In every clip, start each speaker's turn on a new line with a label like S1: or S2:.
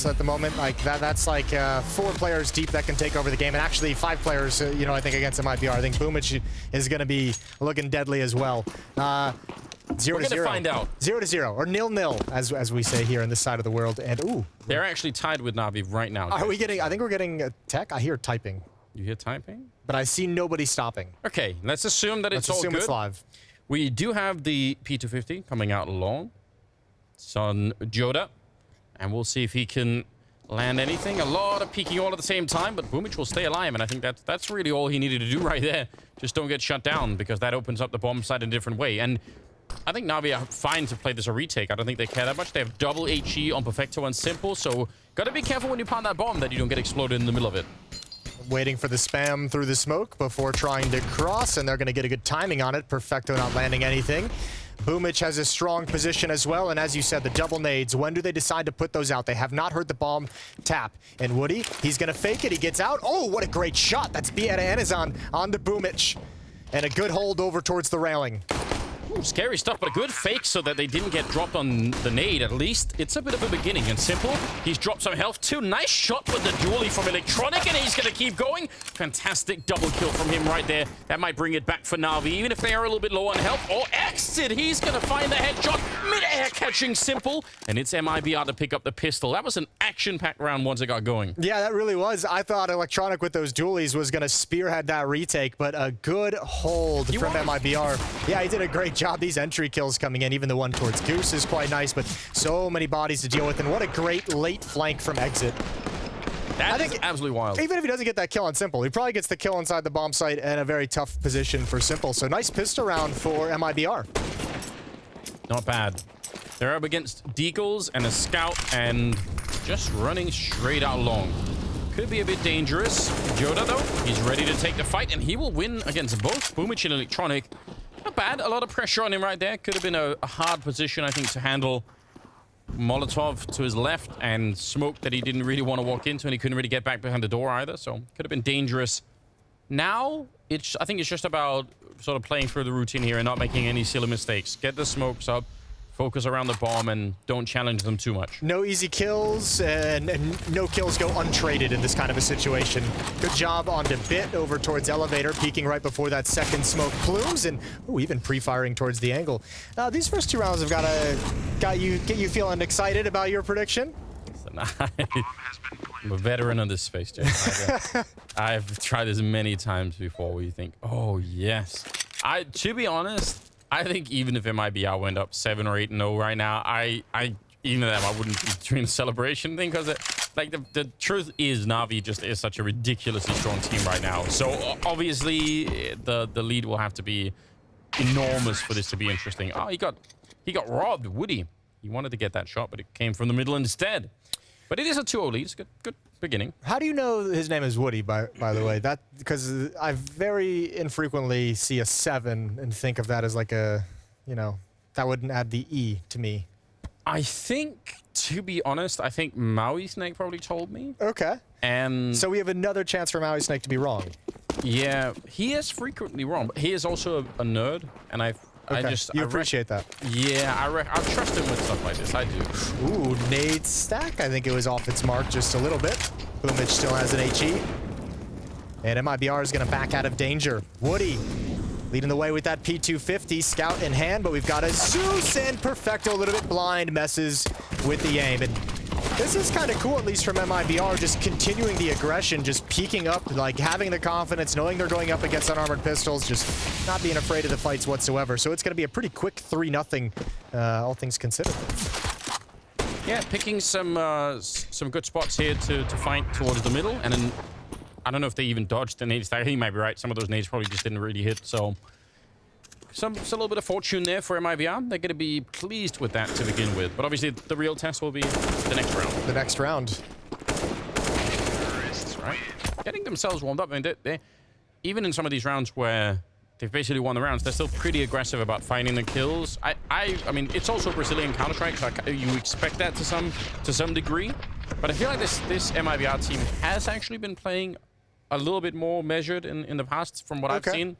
S1: at the moment. Like that's like 4 players deep that can take over the game, and actually 5 players, you know, I think against MIBR. I think woxic is going to be looking deadly as well. 0 to 0.
S2: Find out.
S1: 0 to 0 or 0-0 as we say here on this side of the world. And ooh,
S2: they're actually tied with NAVI right now.
S1: Are we getting? I think we're getting a tech. I hear typing.
S2: You hear typing?
S1: But I see nobody stopping.
S2: Okay, let's assume that it's all good.
S1: It's live.
S2: We do have the P250 coming out long. It's on Joda. And we'll see if he can land anything. A lot of peeking all at the same time, but woxic will stay alive, and I think that's really all he needed to do right there. Just don't get shut down, because that opens up the bomb site in a different way. And I think NAVI are fine to play this a retake. I don't think they care that much. They have double HE on Perfecto and Simple, so gotta be careful when you plant that bomb that you don't get exploded in the middle of it.
S1: Waiting for the spam through the smoke before trying to cross, and they're gonna get a good timing on it. Perfecto not landing anything. woxic has a strong position as well, and as you said, the double nades, when do they decide to put those out? They have not heard the bomb tap. And Woody, he's gonna fake it, he gets out. Oh, what a great shot. That's Bieta Anizan on the woxic. And a good hold over towards the railing.
S2: Ooh, scary stuff, but a good fake so that they didn't get dropped on the nade, at least. It's a bit of a beginning, and Simple, he's dropped some health too. Nice shot with the dually from Electronic, and he's going to keep going. Fantastic double kill from him right there. That might bring it back for NAVI, even if they are a little bit low on health. Or exit, he's going to find the headshot. Mid-air catching Simple, and it's MIBR to pick up the pistol. That was an action-packed round once it got going.
S1: Yeah, that really was. I thought Electronic with those dualies was going to spearhead that retake, but a good hold from MIBR. Yeah, he did a great job. These entry kills coming in, even the one towards Goose is quite nice, but so many bodies to deal with, and what a great late flank from Exit.
S2: That is absolutely wild.
S1: Even if he doesn't get that kill on Simple, he probably gets the kill inside the bomb site and a very tough position for Simple. So nice pistol round for MIBR.
S2: Not bad. They're up against Deagles and a scout and just running straight out long. Could be a bit dangerous. Joda, though, he's ready to take the fight, and he will win against both woxic and Electronic. Not bad. A lot of pressure on him right there. Could have been a hard position, I think, to handle. Molotov to his left and smoke that he didn't really want to walk into, and he couldn't really get back behind the door either, so could have been dangerous. Now, I think it's just about sort of playing through the routine here and not making any silly mistakes. Get the smokes up, focus around the bomb, and don't challenge them too much.
S1: No easy kills, and no kills go untraded in this kind of a situation. Good job on the bit over towards elevator, peeking right before that second smoke plumes, and ooh, even pre-firing towards the angle. These first 2 rounds have get you feeling excited about your prediction?
S2: I'm a veteran on this space, Jay. I've tried this many times before where you think, oh, yes. To be honest, I think even if MIBR went up 7 or 8-0 right now, even them, I wouldn't be doing a celebration thing, because like the truth is NAVI just is such a ridiculously strong team right now. So obviously the lead will have to be enormous for this to be interesting. Oh, he got robbed, Woody. He wanted to get that shot, but it came from the middle instead. But it is a 2-0 lead. It's a good beginning. How
S1: do you know his name is Woody, by the way? That because I very infrequently see a 7 and think of that as like a, you know, that wouldn't add the E to me.
S2: I think, to be honest, I think Maui Snake probably told me.
S1: Okay.
S2: And
S1: so we have another chance for Maui Snake to be wrong. Yeah,
S2: he is frequently wrong, but he is also a nerd, and I
S1: appreciate that.
S2: Yeah, I trust him with stuff like this. I do.
S1: Ooh, nade stack. I think it was off its mark just a little bit. woxic still has an HE. And MIBR is going to back out of danger. Woody leading the way with that P250, scout in hand, but we've got a Zeus and Perfecto, a little bit blind, messes with the aim. And this is kind of cool, at least from MIBR, just continuing the aggression, just peeking up, like having the confidence, knowing they're going up against unarmored pistols, just not being afraid of the fights whatsoever. So it's going to be a pretty quick 3-0, all things considered.
S2: Yeah, picking some good spots here to fight towards the middle, and then I don't know if they even dodged the nades. He might be right. Some of those nades probably just didn't really hit, so a little bit of fortune there for MIBR. They're going to be pleased with that to begin with. But obviously, the real test will be the next round.
S1: The next round.
S2: Right. Getting themselves warmed up. I mean, they even in some of these rounds where they've basically won the rounds, they're still pretty aggressive about finding the kills. I mean, it's also Brazilian Counter-Strike, so you expect that to some degree. But I feel like this MIBR team has actually been playing a little bit more measured in the past from what I've seen.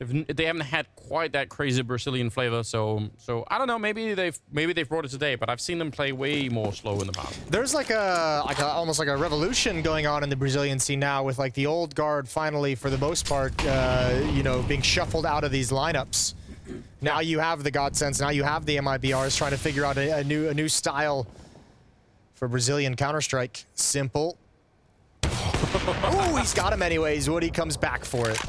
S2: They haven't had quite that crazy Brazilian flavor, so I don't know. Maybe they've brought it today, but I've seen them play way more slow in the past.
S1: There's like almost like a revolution going on in the Brazilian scene now, with like the old guard finally, for the most part, you know, being shuffled out of these lineups. Now you have the Godsends, now you have the MIBRs trying to figure out a new style for Brazilian Counter-Strike. Simple. Ooh, he's got him anyways. woxic comes back for it.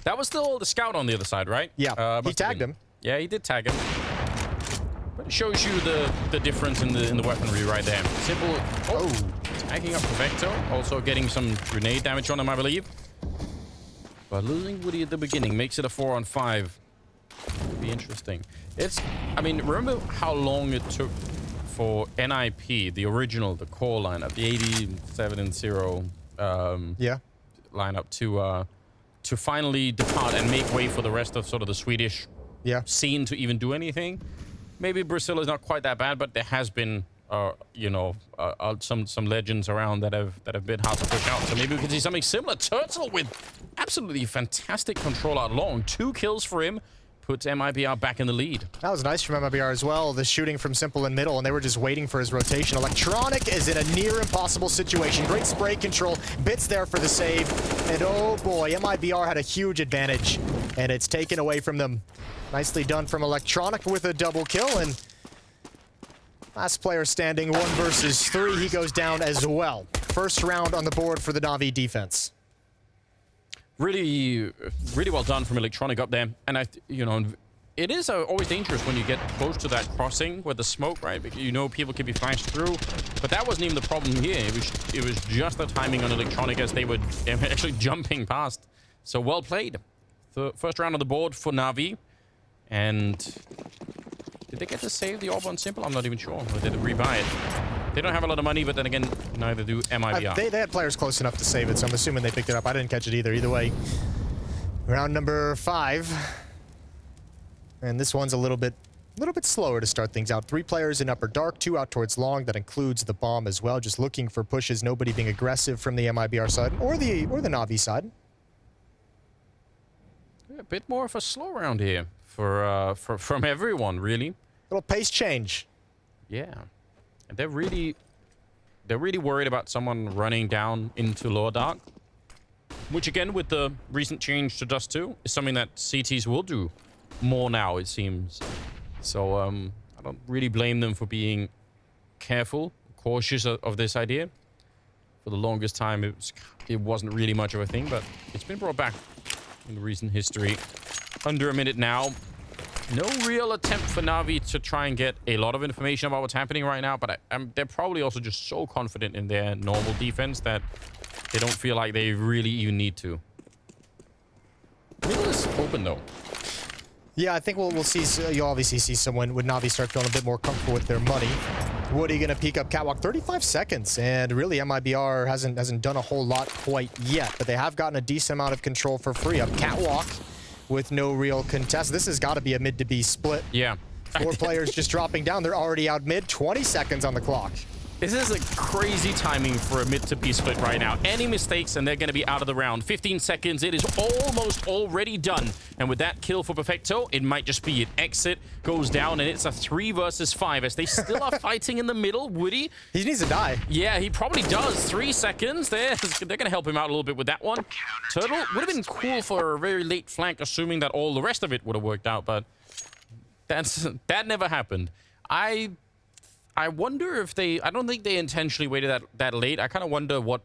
S2: That was still the scout on the other side, right?
S1: Yeah, he tagged him.
S2: Yeah, he did tag him. But it shows you the difference in the weaponry right there. Simple. Oh, tagging up Perfecto. Also getting some grenade damage on him, I believe. But losing woxic at the beginning makes it a 4-on-5. Be interesting. I mean, remember how long it took for NIP, the original, the core lineup, the 87-0 lineup to finally depart and make way for the rest of sort of the Swedish scene to even do anything. Maybe Brazil is not quite that bad, but there has been, you know, some legends around that have been hard to push out. So maybe we can see something similar. Turtle with absolutely fantastic control out long. 2 kills for him. Puts MIBR back in the lead. That was nice from MIBR as well. The shooting from Simple in middle, and they were just waiting for his rotation. Electronic is in a near impossible situation. Great spray control. Bits there for the save. And oh boy, MIBR had a huge advantage, and it's taken away from them. Nicely done from Electronic with a double kill, and last player standing 1 versus 3. He goes down as well. First round on the board for the NAVI defense. Really well done from Electronic up there. And you know, it is always dangerous when you get close to that crossing with the smoke, right? Because you know people can be flashed through. But that wasn't even the problem here. It was just the timing on Electronic as they were actually jumping past. So well played. The first round on the board for NAVI. And did they get to save the orb on Simple? I'm not even sure. Or did they rebuy it? They don't have a lot of money, but then again, neither do MIBR. They had players close enough to save it, so I'm assuming they picked it up. I didn't catch it either. Either way, round number 5. And this one's a little bit slower to start things out. 3 players in upper dark, 2 out towards long. That includes the bomb as well. Just looking for pushes. Nobody being aggressive from the MIBR side or the NAVI side. Yeah, a bit more of a slow round here from everyone, really. Little pace change. Yeah. And they're really worried about someone running down into lower dark, which again, with the recent change to dust2, is something that CTs will do more now, it seems. So I don't really blame them for being careful, cautious of this idea. For the longest time, it wasn't really much of a thing, but it's been brought back in the recent history. Under a minute now. No real attempt for NAVI to try and get a lot of information about what's happening right now, but they're probably also just so confident in their normal defense that they don't feel like they really even need to. Middle is open, though. Yeah, I think we'll see. You'll obviously see someone when NAVI start feeling a bit more comfortable with their money. woxic gonna peek up catwalk. 35 seconds, and really MIBR hasn't done a whole lot quite yet, but they have gotten a decent amount of control for free up catwalk. With no real contest. This has got to be a mid to B split. Yeah. 4 players just dropping down. They're already out mid. 20 seconds on the clock. This is a crazy timing for a mid to B split right now. Any mistakes and they're going to be out of the round. 15 seconds. It is almost already done. And with that kill for Perfecto, it might just be an exit. Goes down and it's a 3 versus 5 as they still are fighting in the middle. woxic. He needs to die. Yeah, he probably does. 3 seconds. They're going to help him out a little bit with that one. Turtle would have been cool for a very late flank, assuming that all the rest of it would have worked out. But that never happened. I wonder if I don't think they intentionally waited that late. I kind of wonder what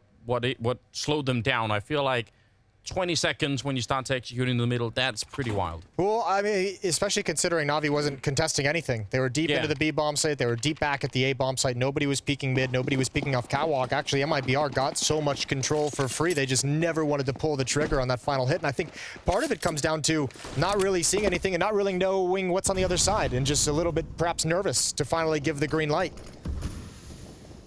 S2: slowed them down. I feel like 20 seconds when you start to execute in the middle, that's pretty wild. Well, I mean, especially considering NAVI wasn't contesting anything. They were deep into the B bomb site. They were deep back at the A bomb site. Nobody was peeking mid. Nobody was peeking off catwalk. Actually, MIBR got so much control for free. They just never wanted to pull the trigger on that final hit. And I think part of it comes down to not really seeing anything and not really knowing what's on the other side and just a little bit perhaps nervous to finally give the green light.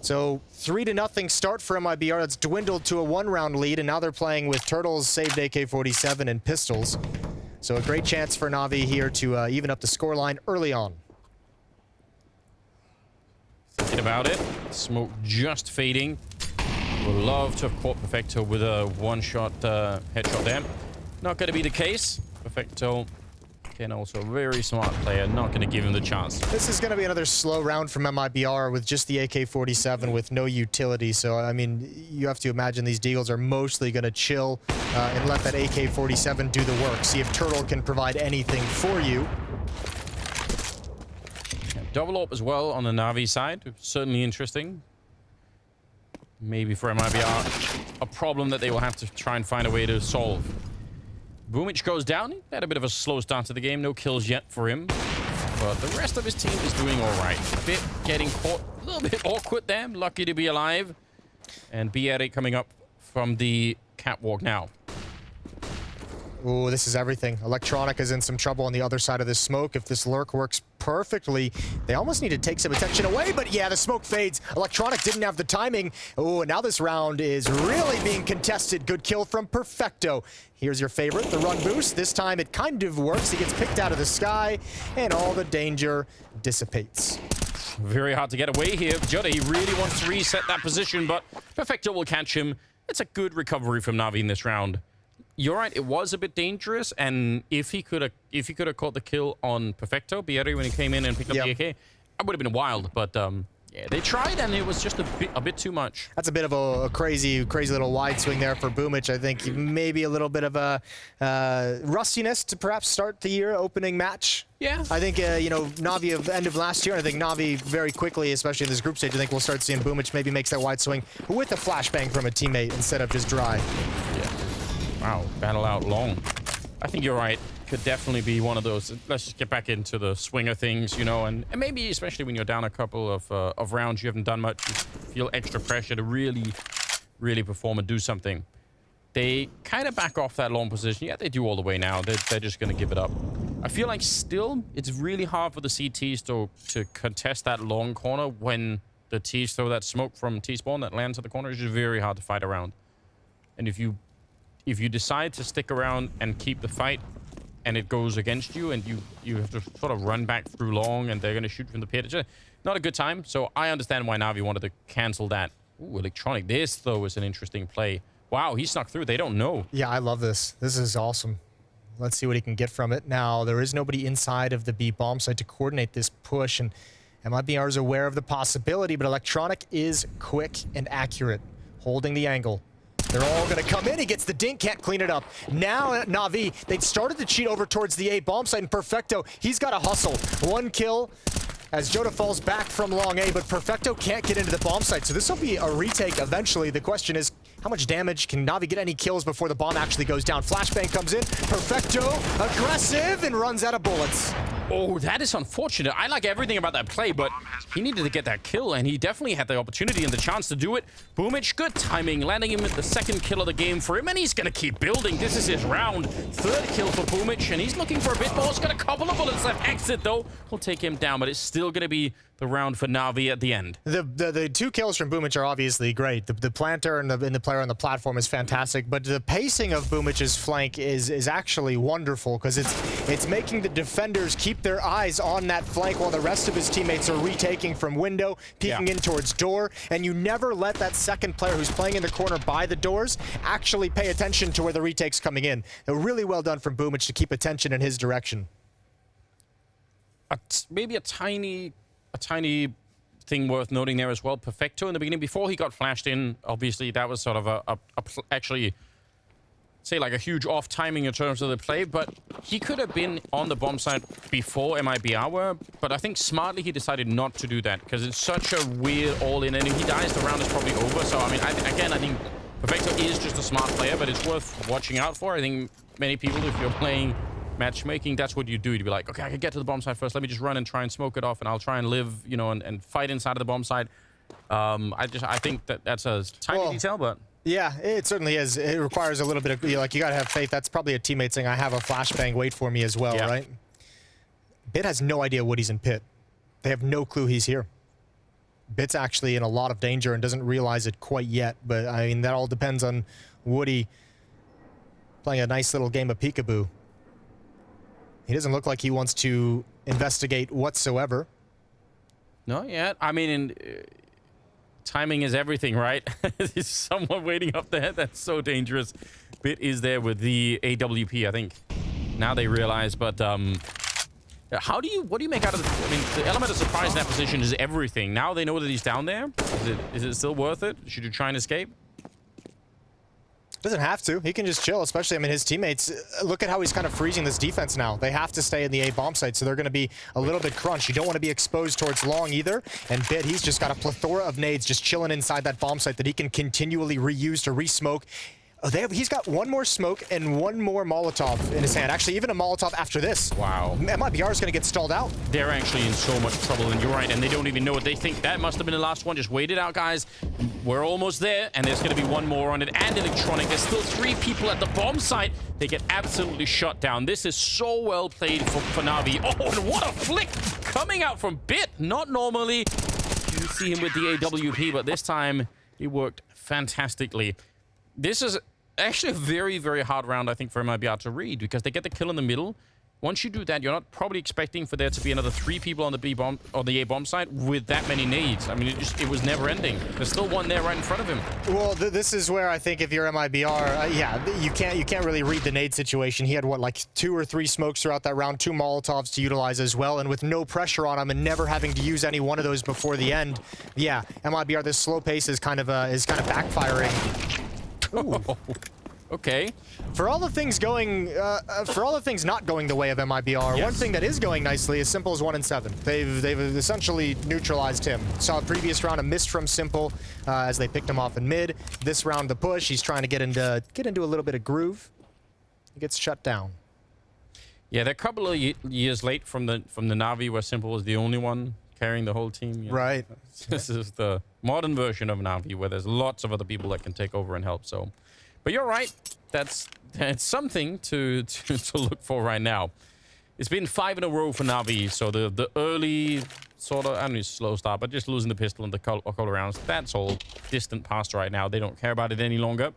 S2: So 3-0 start for MIBR. That's dwindled to a 1-round lead, and now they're playing with Turtles, saved AK-47, and pistols. So a great chance for NAVI here to even up the scoreline early on. Thinking about it, smoke just fading. Would love to have caught Perfecto with a one-shot headshot there. not going to be the case. Perfecto. And also a very smart player, not going to give him the chance.
S1: This is going to be another slow round from MIBR with just the AK-47 with no utility. So, I mean, you have to imagine these deagles are mostly going to chill and let that AK-47 do the work. See if Turtle can provide anything for you.
S2: Yeah, double AWP as well on the Navi side. Certainly interesting. Maybe for MIBR, a problem that they will have to try and find a way to solve. woxic goes down. He had a bit of a slow start to the game. No kills yet for him. But the rest of his team is doing all right. A bit getting caught. A little bit awkward there. Lucky to be alive. And brehze coming up from the catwalk now.
S1: Ooh, this is everything. Electronic is in some trouble on the other side of this smoke. If this lurk works perfectly, they almost need to take some attention away, but yeah, the smoke fades. Electronic didn't have the timing. Oh, now this round is really being contested. Good kill from Perfecto. Here's your favorite, the run boost. This time it kind of works. He gets picked out of the sky, and all the danger dissipates.
S2: Very hard to get away here. Yuurih, he really wants to reset that position, but Perfecto will catch him. It's a good recovery from Navi in this round. You're right, it was a bit dangerous, and if he could have caught the kill on Perfecto, brehze, when he came in and picked up the AK, that would have been wild, but yeah, they tried, and it was just a bit too much.
S1: That's a bit of a crazy little wide swing there for woxic. I think maybe a little bit of a rustiness to perhaps start the year opening match.
S2: Yeah.
S1: I think, you know, Navi of end of last year, I think Navi very quickly, especially in this group stage, I think we'll start seeing woxic maybe makes that wide swing with a flashbang from a teammate instead of just dry.
S2: Yeah. Wow, battle out long. I think you're right. Could definitely be one of those. Let's just get back into the swing of things, you know, and maybe especially when you're down a couple of rounds, you haven't done much, you feel extra pressure to really perform and do something. They kind of back off that long position. Yeah, they do all the way now. They're just going to give it up. I feel like still it's really hard for the CTs to contest that long corner when the Ts throw that smoke from T-spawn that lands at the corner. It's just very hard to fight around. And if you decide to stick around and keep the fight and it goes against you and you have to sort of run back through long and they're going to shoot from the pit, it's just not a good time. So I understand why Navi wanted to cancel that. Ooh, electronic. This, though, is an interesting play. Wow, he snuck through. They don't know.
S1: Yeah, I love this. This is awesome. Let's see what he can get from it. Now, there is nobody inside of the B bomb site to coordinate this push, and MIBR is aware of the possibility, but electronic is quick and accurate, holding the angle. They're all going to come in. He gets the dink, can't clean it up. Now, Navi, they'd started to cheat over towards the A bomb site, and Perfecto, he's got to hustle. One kill as Joda falls back from long A, but Perfecto can't get into the bomb site. So this will be a retake eventually. The question is, how much damage? Can Navi get any kills before the bomb actually goes down? Flashbang comes in. Perfecto, aggressive, and runs out of bullets.
S2: Oh, that is unfortunate. I like everything about that play, but he needed to get that kill, and he definitely had the opportunity and the chance to do it. woxic, good timing, landing him with the second kill of the game for him, and he's going to keep building. This is his round. Third kill for woxic, and he's looking for a bit more. He's got a couple of bullets left. Exit, though, will take him down, but it's still going to be the round for Navi at the end.
S1: The two kills from woxic are obviously great. The planter and the player on the platform is fantastic, but the pacing of womic's flank is actually wonderful because it's making the defenders keep their eyes on that flank while the rest of his teammates are retaking from window, peeking in towards door, and you never let that second player who's playing in the corner by the doors actually pay attention to where the retake's coming in. Really well done from woxic to keep attention in his direction.
S2: Maybe a tiny thing worth noting there as well. Perfecto in the beginning, before he got flashed in, obviously that was sort of actually, say, like a huge off timing in terms of the play, but he could have been on the bomb site before MIBR were, but I think smartly he decided not to do that because it's such a weird all-in, and if he dies, the round is probably over. So, I mean, I think Perfecto is just a smart player, but it's worth watching out for. I think many people, if you're playing matchmaking, that's what you do. You'd be like, okay, I can get to the bomb site first. Let me just run and try and smoke it off, and I'll try and live, you know, and fight inside of the bomb site. I think that's a tiny detail, but
S1: yeah, it certainly is. It requires a little bit of, you gotta have faith. That's probably a teammate saying, I have a flashbang, wait for me as well, right? Bit has no idea Woody's in pit. They have no clue he's here. Bit's actually in a lot of danger and doesn't realize it quite yet, but I mean, that all depends on Woody playing a nice little game of peekaboo. He doesn't look like he wants to investigate whatsoever.
S2: Not yet. I mean, timing is everything, right? There's someone waiting up there. That's so dangerous. Bit is there with the AWP, I think. Now they realize, but what do you make out of I mean, the element of surprise in that position is everything. Now they know that he's down there. Is it still worth it? Should you try and escape?
S1: Doesn't have to. He can just chill, especially, I mean, his teammates, look at how he's kind of freezing this defense now. They have to stay in the A bomb site, so they're going to be a little bit crunched. You don't want to be exposed towards long either. And Bit, he's just got a plethora of nades just chilling inside that bomb site that he can continually reuse to re-smoke. Oh, he's got one more smoke and one more Molotov in his hand. Actually, even a Molotov after this.
S2: Wow.
S1: MIBR is going to get stalled out.
S2: They're actually in so much trouble, and you're right, and they don't even know it. They think that must have been the last one. Just wait it out, guys. We're almost there, and there's going to be one more on it. And electronic. There's still 3 people at the bomb site. They get absolutely shut down. This is so well played for NAVI. Oh, and what a flick coming out from Bit. Not normally. You see him with the AWP, but this time he worked fantastically. This is actually a very, very hard round, I think, for MIBR to read, because they get the kill in the middle. Once you do that, you're not probably expecting for there to be another 3 people on the B bomb or the A bomb site with that many nades. I mean, it was never ending. There's still one there right in front of him.
S1: Well, this is where I think if you're MIBR, yeah, you can't really read the nade situation. He had what, like 2 or 3 smokes throughout that round, 2 Molotovs to utilize as well, and with no pressure on him and never having to use any one of those before the end. Yeah, MIBR, this slow pace is kind of backfiring.
S2: Ooh. Okay.
S1: For all the things not going the way of MIBR,
S2: yes.
S1: One thing that is going nicely is Simple's 1 and 7. They've essentially neutralized him. Saw a previous round a miss from Simple as they picked him off in mid. This round the push, he's trying to get into a little bit of groove. He gets shut down. Yeah,
S2: they're a couple of years late from the NAVI, where Simple was the only one carrying the whole team. You know?
S1: Right.
S2: This is the modern version of NAVI, where there's lots of other people that can take over and help. So. But you're right. That's something to look for right now. It's been 5 in a row for NAVI, so the early sort of, I don't know, slow start, but just losing the pistol in the couple rounds, that's all distant past right now. They don't care about it any longer.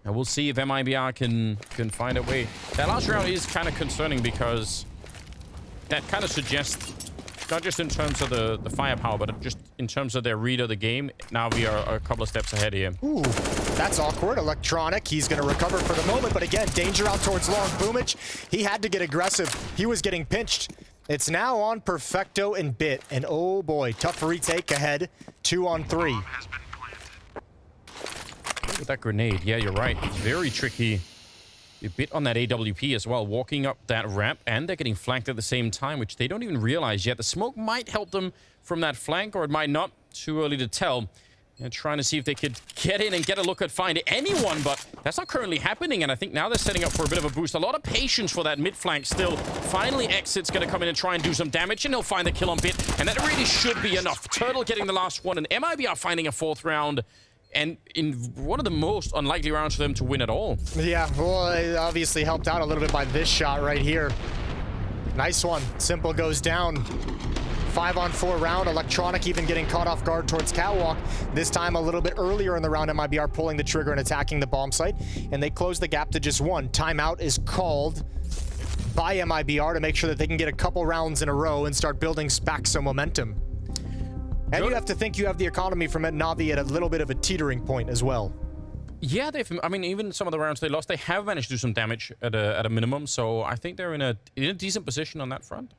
S2: And we'll see if MIBR can find a way. That last round is kind of concerning, because that kind of suggests, not just in terms of the firepower, but just in terms of their read of the game, NAVI are a couple of steps ahead here.
S1: Ooh, that's awkward. Electronic, he's going to recover for the moment, but again, danger out towards long. Boomich, he had to get aggressive. He was getting pinched. It's now on Perfecto and Bit, and oh boy, tough retake ahead. 2 on 3.
S2: With that grenade, yeah, you're right. It's very tricky. A bit on that AWP as well, walking up that ramp, and they're getting flanked at the same time, which they don't even realize yet. The smoke might help them from that flank, or it might not. Too early to tell. And trying to see if they could get in and get a look at find anyone, but that's not currently happening, and I think now they're setting up for a bit of a boost. A lot of patience for that mid flank still. Finally, Exit's going to come in and try and do some damage, and he'll find the kill on Bit, and that really should be enough. Turtle getting the last one, and MIBR finding a 4th round. And in one of the most unlikely rounds for them to win at all. Yeah,
S1: well, it obviously helped out a little bit by this shot right here. Nice one. Simple goes down. 5 on 4 round. Electronic even getting caught off guard towards Catwalk. This time a little bit earlier in the round, MIBR pulling the trigger and attacking the bomb site. And they close the gap to just 1. Timeout is called by MIBR to make sure that they can get a couple rounds in a row and start building back some momentum. And you have to think you have the economy from NAVI at a little bit of a teetering point as well.
S2: Yeah, I mean, even some of the rounds they lost, they have managed to do some damage at a minimum. So I think they're in a decent position on that front.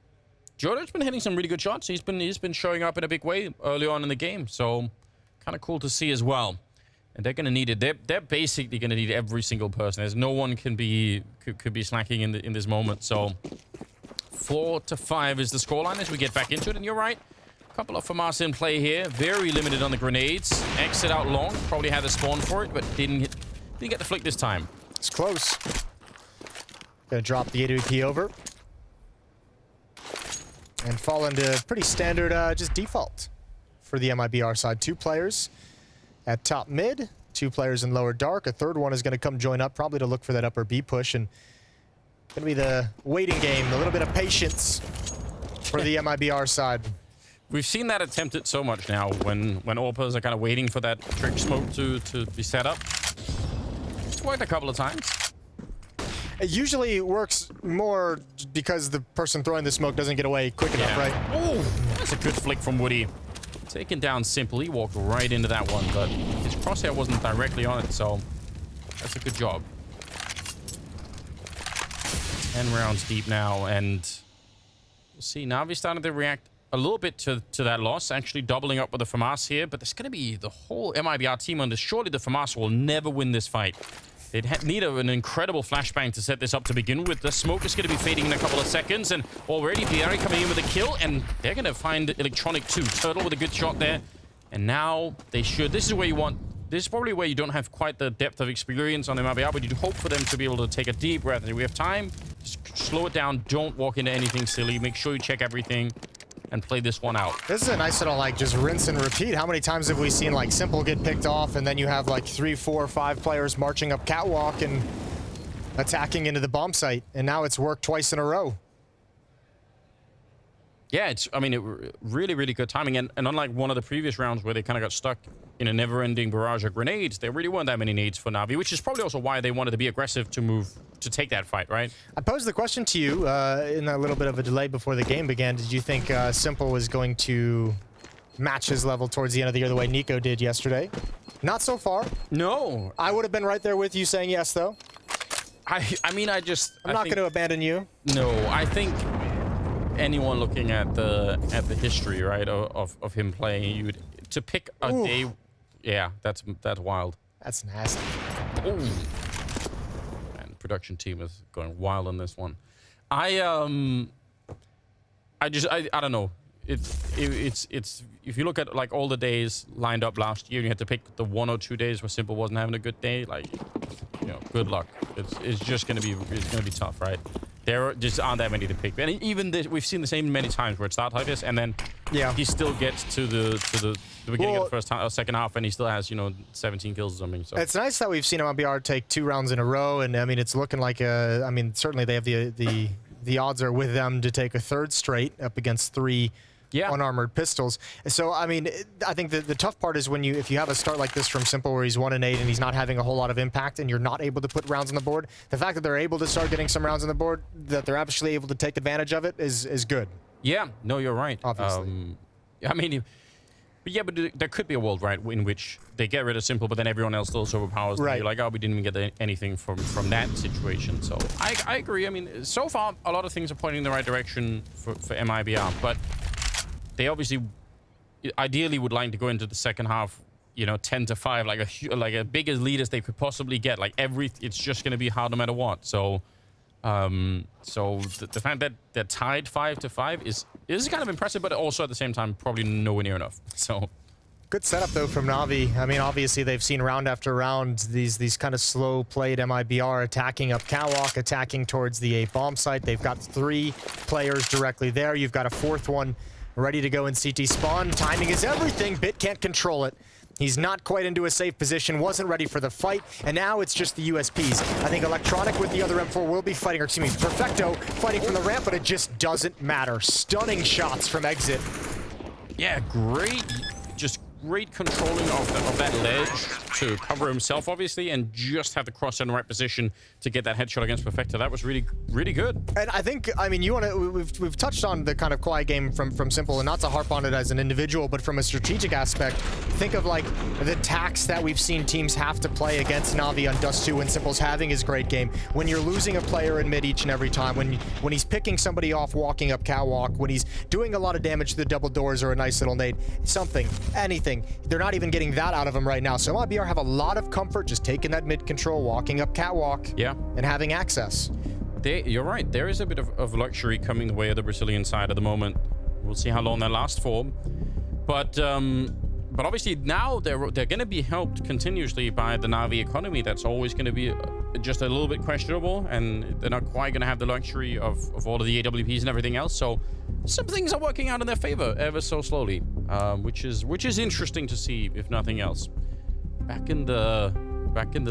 S2: Jodo's been hitting some really good shots. He's been showing up in a big way early on in the game. So kind of cool to see as well. And they're going to need it. They're basically going to need every single person. There's no one could be slacking in this moment. So 4-5 is the scoreline as we get back into it. And you're right. Couple of FAMAS in play here. Very limited on the grenades. Exit out long. Probably had a spawn for it, but didn't get the flick this time.
S1: It's close. Gonna drop the AWP over. And fall into pretty standard just default for the MIBR side. 2 players at top mid. 2 players in lower dark. A 3rd one is gonna come join up, probably to look for that upper B push. And gonna be the waiting game. A little bit of patience for the MIBR side.
S2: We've seen that attempted so much now when AWPers are kind of waiting for that trick smoke to be set up. It's worked a couple of times.
S1: It usually works more because the person throwing the smoke doesn't get away quick enough, right?
S2: Oh, that's a good flick from Woody. Taken down Simple. He walked right into that one, but his crosshair wasn't directly on it, so that's a good job. 10 rounds deep now, and we'll see. Navi starting to react a little bit to that loss, actually doubling up with the FAMAS here, but there's going to be the whole MIBR team on this. Surely the FAMAS will never win this fight. They'd need an incredible flashbang to set this up to begin with. The smoke is going to be fading in a couple of seconds, and already BR coming in with a kill, and they're going to find Electronic too. Turtle with a good shot there, and now they should. This is where you want. This is probably where you don't have quite the depth of experience on the MIBR, but you hope for them to be able to take a deep breath. And if we have time, just slow it down. Don't walk into anything silly. Make sure you check everything and play this one out.
S1: This is a nice little, like, just rinse and repeat. How many times have we seen, like, Simple get picked off, and then you have, like, 3, 4, 5 players marching up catwalk and attacking into the bomb site, and now it's worked twice in a row.
S2: Yeah, I mean, really, really good timing. And unlike one of the previous rounds where they kind of got stuck in a never-ending barrage of grenades, there really weren't that many nades for Navi, which is probably also why they wanted to be aggressive to take that fight, right? I
S1: posed the question to you in a little bit of a delay before the game began. Did you think Simple was going to match his level towards the end of the year the way niko did yesterday? Not so far.
S2: No.
S1: I would have been right there with you saying yes, though.
S2: I'm
S1: not going to abandon you.
S2: No, I think anyone looking at the history, right, of him playing, to pick a day, yeah, that's wild.
S1: That's nasty.
S2: Ooh. Man, the production team is going wild on this one. I don't know. It's if you look at like all the days lined up last year, and you had to pick the 1 or 2 days where Simple wasn't having a good day, like, you know, good luck. It's just gonna be tough, right? There just aren't that many to pick. And even this, we've seen the same many times where it starts like this, and then he still gets to the beginning of the first half, or second half, and he still has, you know, 17 kills or something. So
S1: it's nice that we've seen MIBR take 2 rounds in a row, and I mean, it's looking like I mean, certainly they have the odds are with them to take a 3rd straight up against 3 unarmored pistols. So I mean, I think the tough part is when if you have a start like this from Simple where he's 1 and 8 and he's not having a whole lot of impact, and you're not able to put rounds on the board. The fact that they're able to start getting some rounds on the board, that they're actually able to take advantage of it, is good.
S2: Yeah, no, you're right.
S1: Obviously.
S2: I mean, but there could be a world, right, in which they get rid of Simple, but then everyone else still overpowers them.
S1: Right.
S2: You're like, oh, we didn't even get anything from that situation. So I agree. I mean, so far, a lot of things are pointing in the right direction for MIBR, but they obviously, ideally, would like to go into the second half, you know, 10-5, like a big as lead as they could possibly get. Like it's just going to be hard no matter what. So, the fact that they're tied 5-5 is kind of impressive, but also at the same time probably nowhere near enough. So,
S1: good setup though from Navi. I mean, obviously they've seen round after round these kind of slow played MIBR attacking up catwalk, attacking towards the A bomb site. They've got 3 players directly there. You've got a 4th one ready to go in CT spawn. Timing is everything. Bit can't control it. He's not quite into a safe position, wasn't ready for the fight, and now it's just the USPs. I think Electronic with the other M4 will be fighting, or excuse me, Perfecto fighting from the ramp, but it just doesn't matter. Stunning shots from exit.
S2: Yeah, great controlling of that ledge to cover himself, obviously, and just have the cross in the right position to get that headshot against Perfecto. That was really, really good.
S1: And I think, I mean, we've touched on the kind of quiet game from Simple, and not to harp on it as an individual, but from a strategic aspect, think of like the tax that we've seen teams have to play against Navi on dust2 when Simple's having his great game. When you're losing a player in mid each and every time, when he's picking somebody off walking up catwalk, when he's doing a lot of damage to the double doors or a nice little nade, something, anything. They're not even getting that out of him right now. So MIBR have a lot of comfort just taking that mid control, walking up catwalk, and having access.
S2: You're right. There is a bit of luxury coming the way of the Brazilian side at the moment. We'll see how long that lasts for. But obviously now they're going to be helped continuously by the Navi economy. That's always going to be just a little bit questionable, and they're not quite going to have the luxury of all of the AWPs and everything else. So some things are working out in their favor ever so slowly, which is interesting to see, if nothing else. Back in the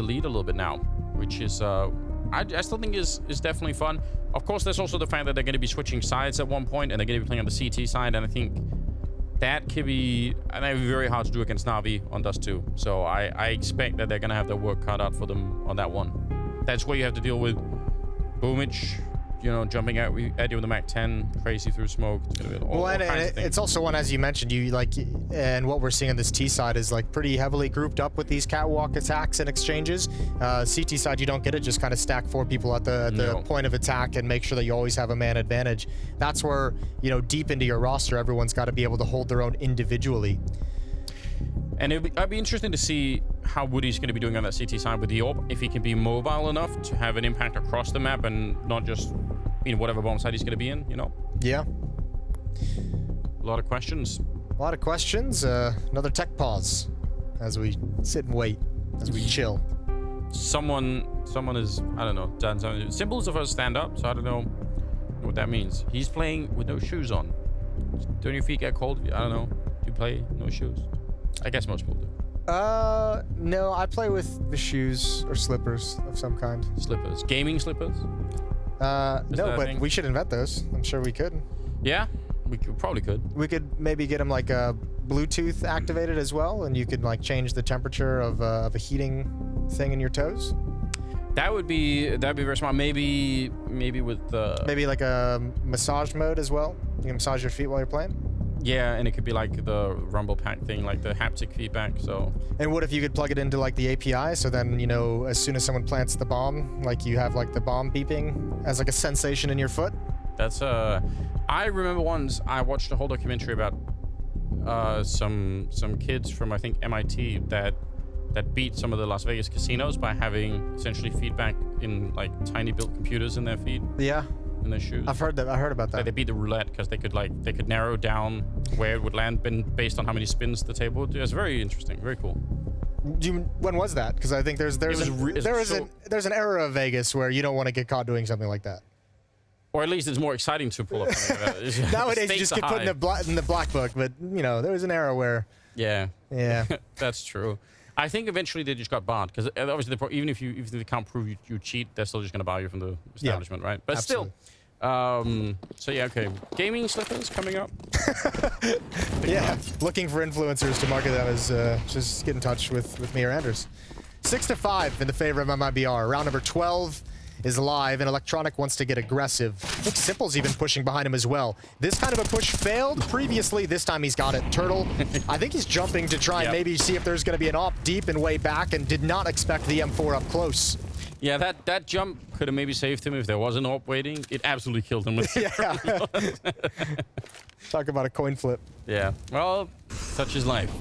S2: lead a little bit now, which is I still think is definitely fun. Of course, there's also the fact that they're going to be switching sides at one point, and they're going to be playing on the CT side, and I think that could be very hard to do against Navi on dust2. So I expect that they're going to have their work cut out for them on that one. That's where you have to deal with boomage, you know, jumping out at you with the Mac 10, crazy through smoke. It's gonna be all
S1: and
S2: kinds of things.
S1: it's also one, as you mentioned, you like, and what we're seeing on this T side is like pretty heavily grouped up with these catwalk attacks and exchanges. CT side, you don't get it. Just kind of stack 4 people at the point of attack and make sure that you always have a man advantage. That's where, you know, deep into your roster, everyone's got to be able to hold their own individually.
S2: And it'd be interesting to see how Woody's going to be doing on that CT side with the AWP, if he can be mobile enough to have an impact across the map and not just in whatever bomb side he's going to be in, you know?
S1: Yeah.
S2: A lot of questions.
S1: A lot of questions. Another tech pause as we sit and wait, as we chill.
S2: Someone is, I don't know, done something. Symbols of us stand up, so I don't know what that means. He's playing with no shoes on. Don't your feet get cold? I don't know. Do you play no shoes? I guess most people do.
S1: No, I play with the shoes or slippers of some kind.
S2: Slippers. Gaming slippers?
S1: No, but we should invent those. I'm sure we could.
S2: Yeah, we probably could.
S1: We could maybe get them like Bluetooth activated as well, and you could like change the temperature of a heating thing in your toes.
S2: That'd be very smart. Maybe with
S1: maybe like a massage mode as well. You can massage your feet while you're playing.
S2: Yeah, and it could be like the rumble pack thing, like the haptic feedback. So. And
S1: what if you could plug it into like the API? So then, you know, as soon as someone plants the bomb, like you have like the bomb beeping as like a sensation in your foot.
S2: That's I remember once I watched a whole documentary about some kids from I think MIT that beat some of the Las Vegas casinos by having essentially feedback in like tiny built computers in their feet.
S1: Yeah.
S2: In their shoes.
S1: I've heard about that.
S2: They beat the roulette because they could narrow down where it would land based on how many spins the table would do. It's very interesting, very cool.
S1: When was that? Because I think there's an era of Vegas where you don't want to get caught doing something like that.
S2: Or at least it's more exciting to pull up something like that.
S1: Nowadays you just get put in the black book, but you know there was an era where.
S2: Yeah.
S1: Yeah.
S2: That's true. I think eventually they just got barred because obviously even if they can't prove you cheat, they're still just going to bar you from the establishment, right? But absolutely. Still. So yeah, okay. Gaming slippers coming up.
S1: Yeah, looking for influencers to market them as just get in touch with me or Anders. 6-5 in the favor of MIBR. Round number 12 is live, and Electronic wants to get aggressive. Looks Simple's even pushing behind him as well. This kind of a push failed previously. This time he's got it. Turtle, I think he's jumping to try and maybe see if there's going to be an op deep and way back, and did not expect the M4 up close.
S2: Yeah, that jump could have maybe saved him if there was an AWP waiting. It absolutely killed him.
S1: Talk about a coin flip.
S2: Yeah, well, such is life.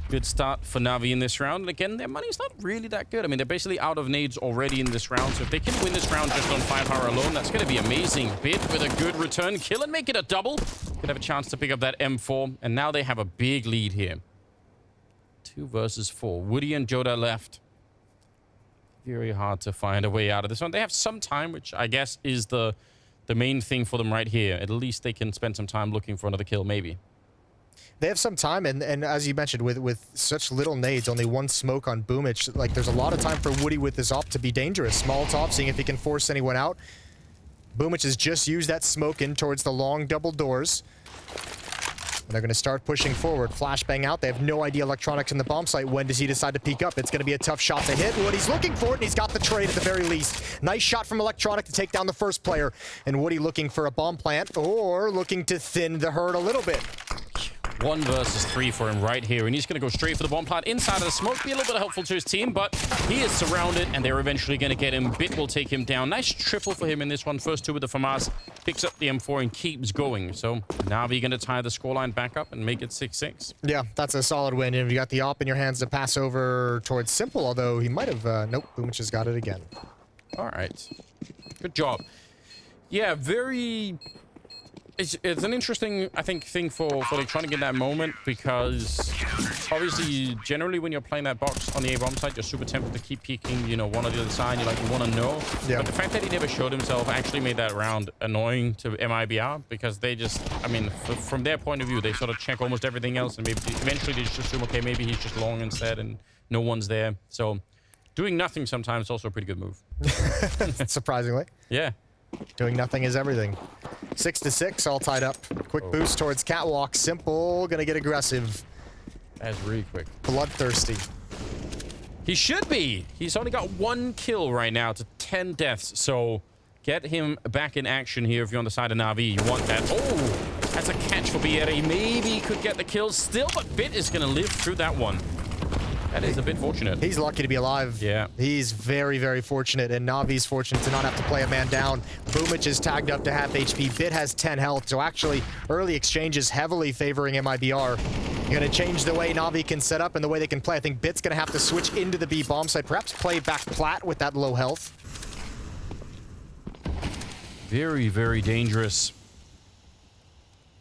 S2: Good start for NAVI in this round. And again, their money's not really that good. I mean, they're basically out of nades already in this round. So if they can win this round just on firepower alone, that's going to be amazing. Bit with a good return kill and make it a double. Could have a chance to pick up that M4. And now they have a big lead here. 2 versus 4. Woody and Joda left. Very hard to find a way out of this one. They have some time, which I guess is the main thing for them right here. At least they can spend some time looking for another kill, maybe.
S1: They have some time, and as you mentioned, with such little nades, only 1 smoke on Boomich, like there's a lot of time for Woody with this op to be dangerous. Small top, seeing if he can force anyone out. Boomich has just used that smoke in towards the long double doors. And they're going to start pushing forward. Flashbang out. They have no idea Electronics in the bomb site. When does he decide to peek up? It's going to be a tough shot to hit. Woody's looking for it, and he's got the trade at the very least. Nice shot from Electronic to take down the first player. And Woody looking for a bomb plant, or looking to thin the herd a little bit.
S2: 1 versus 3 for him right here, and he's going to go straight for the bomb plant inside of the smoke. Be a little bit helpful to his team, but he is surrounded, and they're eventually going to get him. Bit will take him down. Nice triple for him in this one. First 2 with the FAMAS. Picks up the M4 and keeps going. So NAVI going to tie the scoreline back up and make it 6-6.
S1: Yeah, that's a solid win. And you got the op in your hands to pass over towards Simple, although he might have... nope, Boomich has got it again.
S2: All right. Good job. Yeah, very... It's an interesting, I think, thing for Electronic in that moment, because obviously, generally, when you're playing that box on the A-bomb side, you're super tempted to keep peeking, you know, one on the other side. You want to know. Yeah. But the fact that he never showed himself actually made that round annoying to MIBR, because they just, I mean, from their point of view, they sort of check almost everything else, and maybe eventually they just assume, okay, maybe he's just long instead, and no one's there. So doing nothing sometimes is also a pretty good move.
S1: Surprisingly.
S2: Yeah.
S1: Doing nothing is everything. 6-6, all tied up. Quick boost towards Catwalk. Simple, gonna get aggressive.
S2: That's really quick.
S1: Bloodthirsty.
S2: He should be. He's only got 1 kill right now to 10 deaths, so Get him back in action here if you're on the side of Navi. You want that. Oh, that's a catch for brehze. Maybe he could get the kills still, but Bit is going to live through that one. That is a bit fortunate.
S1: He's lucky to be alive.
S2: Yeah.
S1: He's very, very fortunate, and Navi's fortunate to not have to play a man down. boomich is tagged up to half HP. Bit has 10 health, so actually early exchanges heavily favoring MIBR. You're going to change the way Navi can set up and the way they can play. I think Bit's going to have to switch into the B bomb site, perhaps play back plat with that low health.
S2: Very, very dangerous.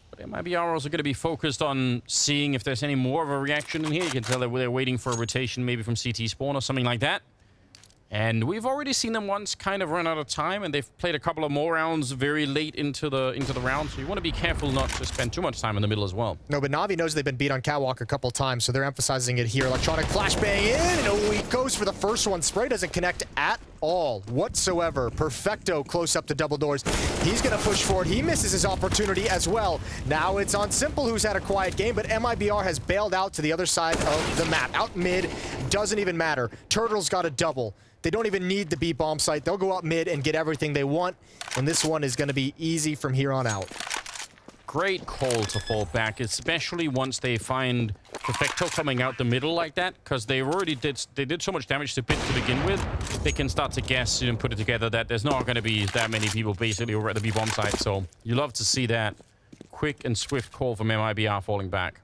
S2: But MIBR also going to be focused on seeing if there's any more of a reaction in here. You can tell that they're waiting for a rotation maybe from CT spawn or something like that. And we've already seen them once kind of run out of time, and they've played a couple of more rounds very late into the round. So you want to be careful not to spend too much time in the middle as well. No,
S1: but Navi knows they've been beat on catwalk a couple times, so they're emphasizing it here. Electronic flashbang in, and oh, he goes for the first one. Spray doesn't connect at all whatsoever. Perfecto close up to double doors. He's going to push forward. He misses his opportunity as well. Now it's on Simple, who's had a quiet game, but MIBR has bailed out to the other side of the map. Out mid, doesn't even matter. Turtle's got a double. They don't even need the B bomb site. They'll go up mid and get everything they want, and this one is going to be easy from here on out.
S2: Great call to fall back, especially once they find Perfecto coming out the middle like that, because they already did so much damage to Bit to begin with. They can start to guess and put it together that there's not going to be that many people basically over at the B bomb site. So you love to see that quick and swift call from MIBR falling back.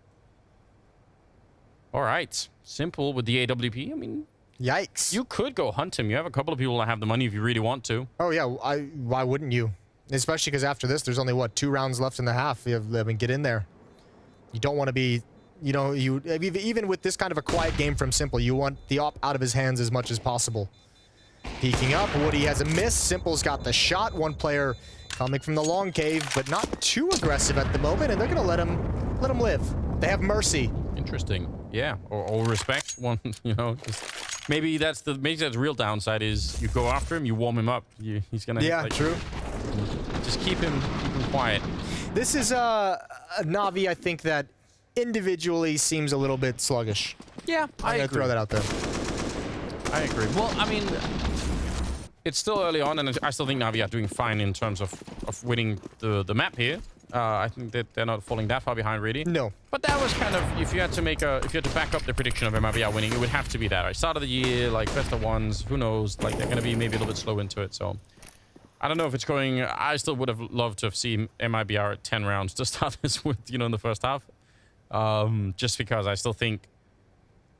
S2: All right, Simple with the AWP. I mean,
S1: yikes.
S2: You could go hunt him. You have a couple of people that have the money if you really want to.
S1: Oh, yeah. Why wouldn't you? Especially because after this, there's only, what, 2 rounds left in the half. I mean, get in there. You don't want to be, you know, even with this kind of a quiet game from Simple, you want the op out of his hands as much as possible. Peeking up, Woody has a miss. Simple's got the shot. One player coming from the long cave, but not too aggressive at the moment, and they're going to let him live. They have mercy.
S2: Interesting. Yeah, or respect. One, you know, just maybe that's the real downside is you go after him, you warm him up. He's gonna.
S1: Yeah,
S2: like,
S1: true.
S2: Just keep him quiet.
S1: This is a Navi, I think, that individually seems a little bit sluggish.
S2: Yeah,
S1: I'm gonna throw that out there.
S2: I agree. Well, I mean, it's still early on, and I still think Navi are doing fine in terms of winning the map here. I think that they're not falling that far behind, really.
S1: No.
S2: But that was kind of, if you had to back up the prediction of MIBR winning, it would have to be that. Right? Start of the year, like best of ones, who knows? Like they're going to be maybe a little bit slow into it. So I don't know if it's going. I still would have loved to have seen MIBR at 10 rounds to start this with, you know, in the first half. Just because I still think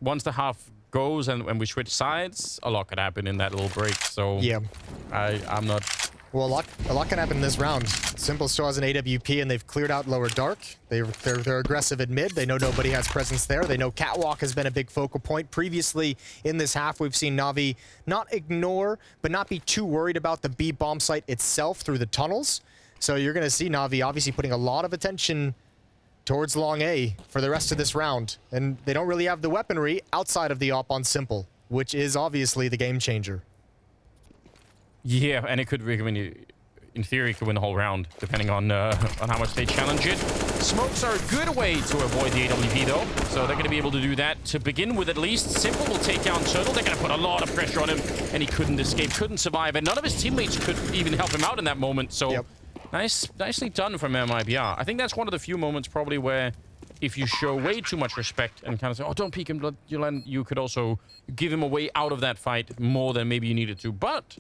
S2: once the half goes and we switch sides, a lot could happen in that little break. So
S1: yeah,
S2: I'm not.
S1: Well, a lot can happen in this round. Simple still has an AWP, and they've cleared out lower dark. They're aggressive at mid. They know nobody has presence there. They know catwalk has been a big focal point. Previously in this half, we've seen Navi not ignore, but not be too worried about the B bomb site itself through the tunnels. So you're going to see Navi obviously putting a lot of attention towards long A for the rest of this round. And they don't really have the weaponry outside of the op on Simple, which is obviously the game changer.
S2: Yeah, and it could really, in theory, could win the whole round, depending on how much they challenge it. Smokes are a good way to avoid the AWP, though, so they're going to be able to do that to begin with, at least. Simple will take down Turtle. They're going to put a lot of pressure on him, and he couldn't escape, couldn't survive, and none of his teammates could even help him out in that moment. So, yep. Nicely done from MIBR. I think that's one of the few moments probably where if you show way too much respect and kind of say, oh, don't peek him, you could also give him a way out of that fight more than maybe you needed to. But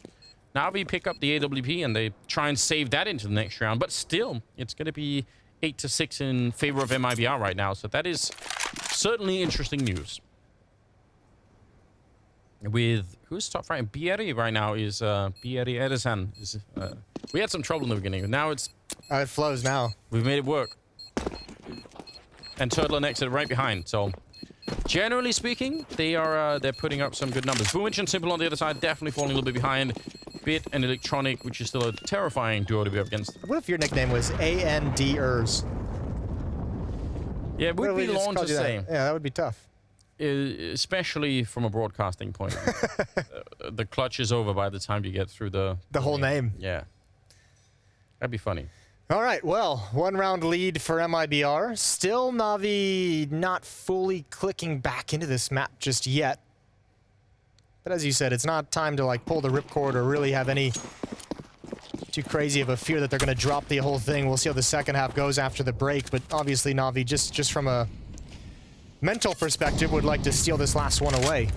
S2: now we pick up the AWP and they try and save that into the next round. But still, it's going to be 8-6 in favor of MIBR right now. So that is certainly interesting news. With who's top right? brehze right now is brehze Edison. We had some trouble in the beginning. Now it's
S1: it flows now.
S2: We've made it work. And Turtle and Exit right behind. So generally speaking, they're putting up some good numbers. boomich and Simple on the other side definitely falling a little bit behind. Bit and Electronic, which is still a terrifying duo to be up against.
S1: What if your nickname was ANDers?
S2: Yeah, it would be long to say.
S1: Yeah, that would be tough.
S2: Especially from a broadcasting point. The clutch is over by the time you get through the
S1: whole name.
S2: Yeah. That'd be funny.
S1: All right, well, 1 round lead for MIBR. Still Navi not fully clicking back into this map just yet. But as you said, it's not time to like pull the ripcord or really have any too crazy of a fear that they're going to drop the whole thing. We'll see how the second half goes after the break, but obviously Navi, just from a mental perspective, would like to steal this last one away.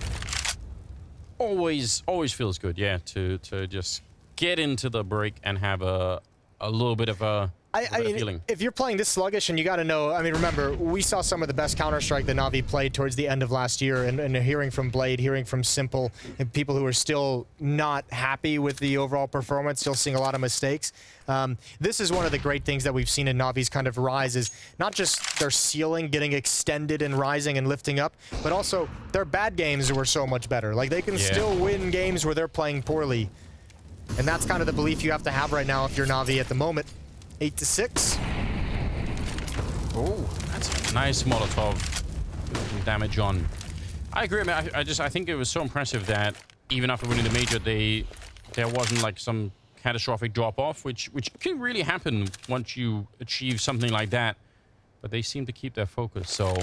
S2: Always feels good, yeah, to just get into the break and have a little bit of a feeling.
S1: If you're playing this sluggish, and you got to know, I mean, remember, we saw some of the best Counter-Strike that Navi played towards the end of last year, and hearing from Blade, hearing from Simple, and people who are still not happy with the overall performance, still seeing a lot of mistakes. This is one of the great things that we've seen in Navi's kind of rise, is not just their ceiling getting extended and rising and lifting up, but also their bad games were so much better. Like, they can still win games where they're playing poorly. And that's kind of the belief you have to have right now if you're Navi at the moment. 8-6.
S2: Oh, that's a nice Molotov. Some damage on. I agree. I mean, I think it was so impressive that even after winning the major, there wasn't like some catastrophic drop-off, which can really happen once you achieve something like that. But they seem to keep their focus. So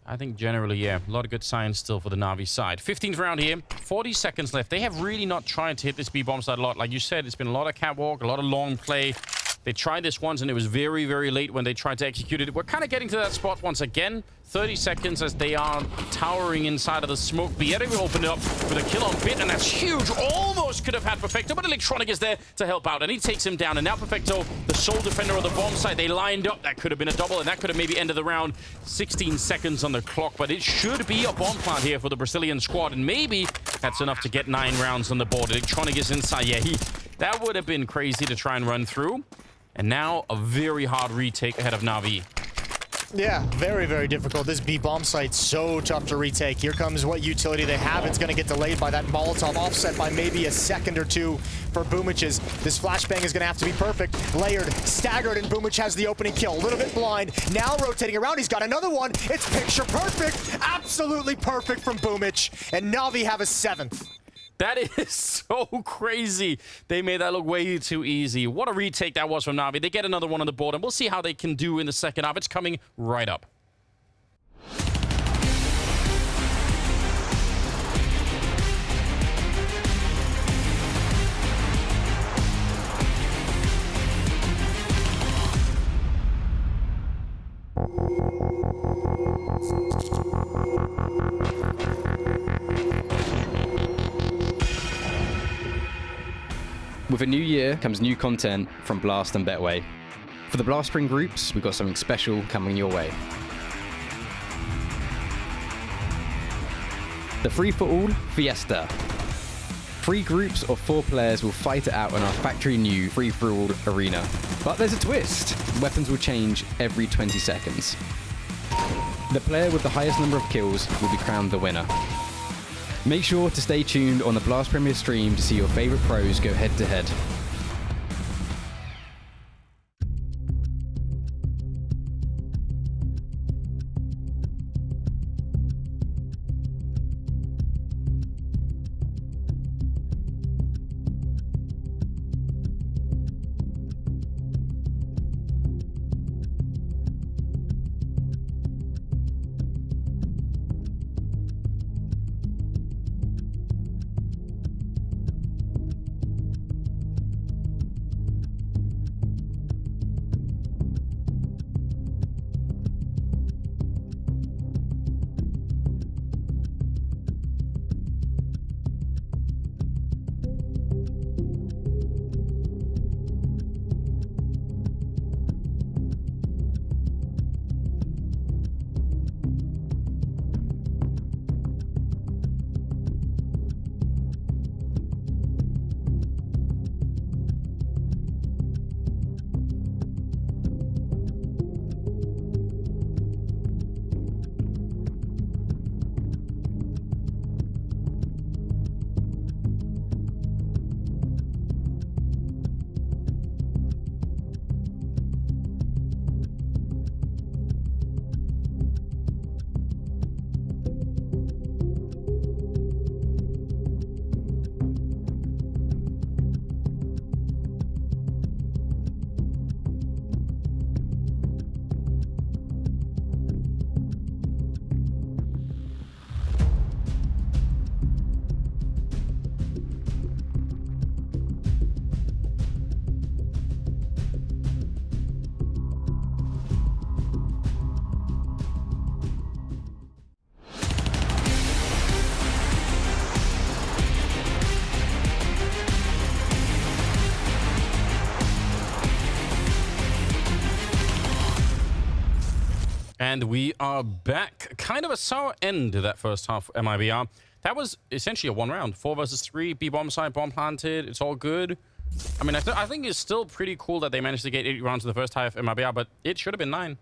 S2: I think generally, yeah, a lot of good signs still for the Navi side. 15th round here, 40 seconds left. They have really not tried to hit this B-bomb side a lot. Like you said, it's been a lot of catwalk, a lot of long play. They tried this once, and it was very, very late when they tried to execute it. We're kind of getting to that spot once again. 30 seconds as they are towering inside of the smoke. BRRRR will open it up with a kill on Bit, and that's huge. Almost could have had Perfecto, but Electronic is there to help out, and he takes him down. And now Perfecto, the sole defender of the bomb site, they lined up. That could have been a double, and that could have maybe ended the round. 16 seconds on the clock, but it should be a bomb plant here for the Brazilian squad, and maybe that's enough to get 9 rounds on the board. Electronic is inside. Yeah, that would have been crazy to try and run through. And now a very hard retake ahead of Navi.
S1: Yeah, very, very difficult. This B-bomb site's so tough to retake. Here comes what utility they have. It's going to get delayed by that Molotov, offset by maybe a second or two for Boomich's. This flashbang is going to have to be perfect. Layered, staggered, and Boomich has the opening kill. A little bit blind. Now rotating around. He's got another one. It's picture perfect. Absolutely perfect from Boomich. And Navi have a 7th.
S2: That is so crazy. They made that look way too easy. What a retake that was from Navi. They get another one on the board, and we'll see how they can do in the second half. It's coming right up.
S3: With a new year comes new content from Blast and Betway. For the Blast Spring groups, we've got something special coming your way. The free-for-all Fiesta. 3 groups of 4 players will fight it out on our factory new free-for-all arena. But there's a twist. Weapons will change every 20 seconds. The player with the highest number of kills will be crowned the winner. Make sure to stay tuned on the Blast Premier stream to see your favorite pros go head-to-head.
S2: And we are back. Kind of a sour end to that first half of MIBR. That was essentially a 1 round. 4 versus 3, B bomb side, bomb planted. It's all good. I mean, I think it's still pretty cool that they managed to get 8 rounds in the first half of MIBR, but it should have been 9.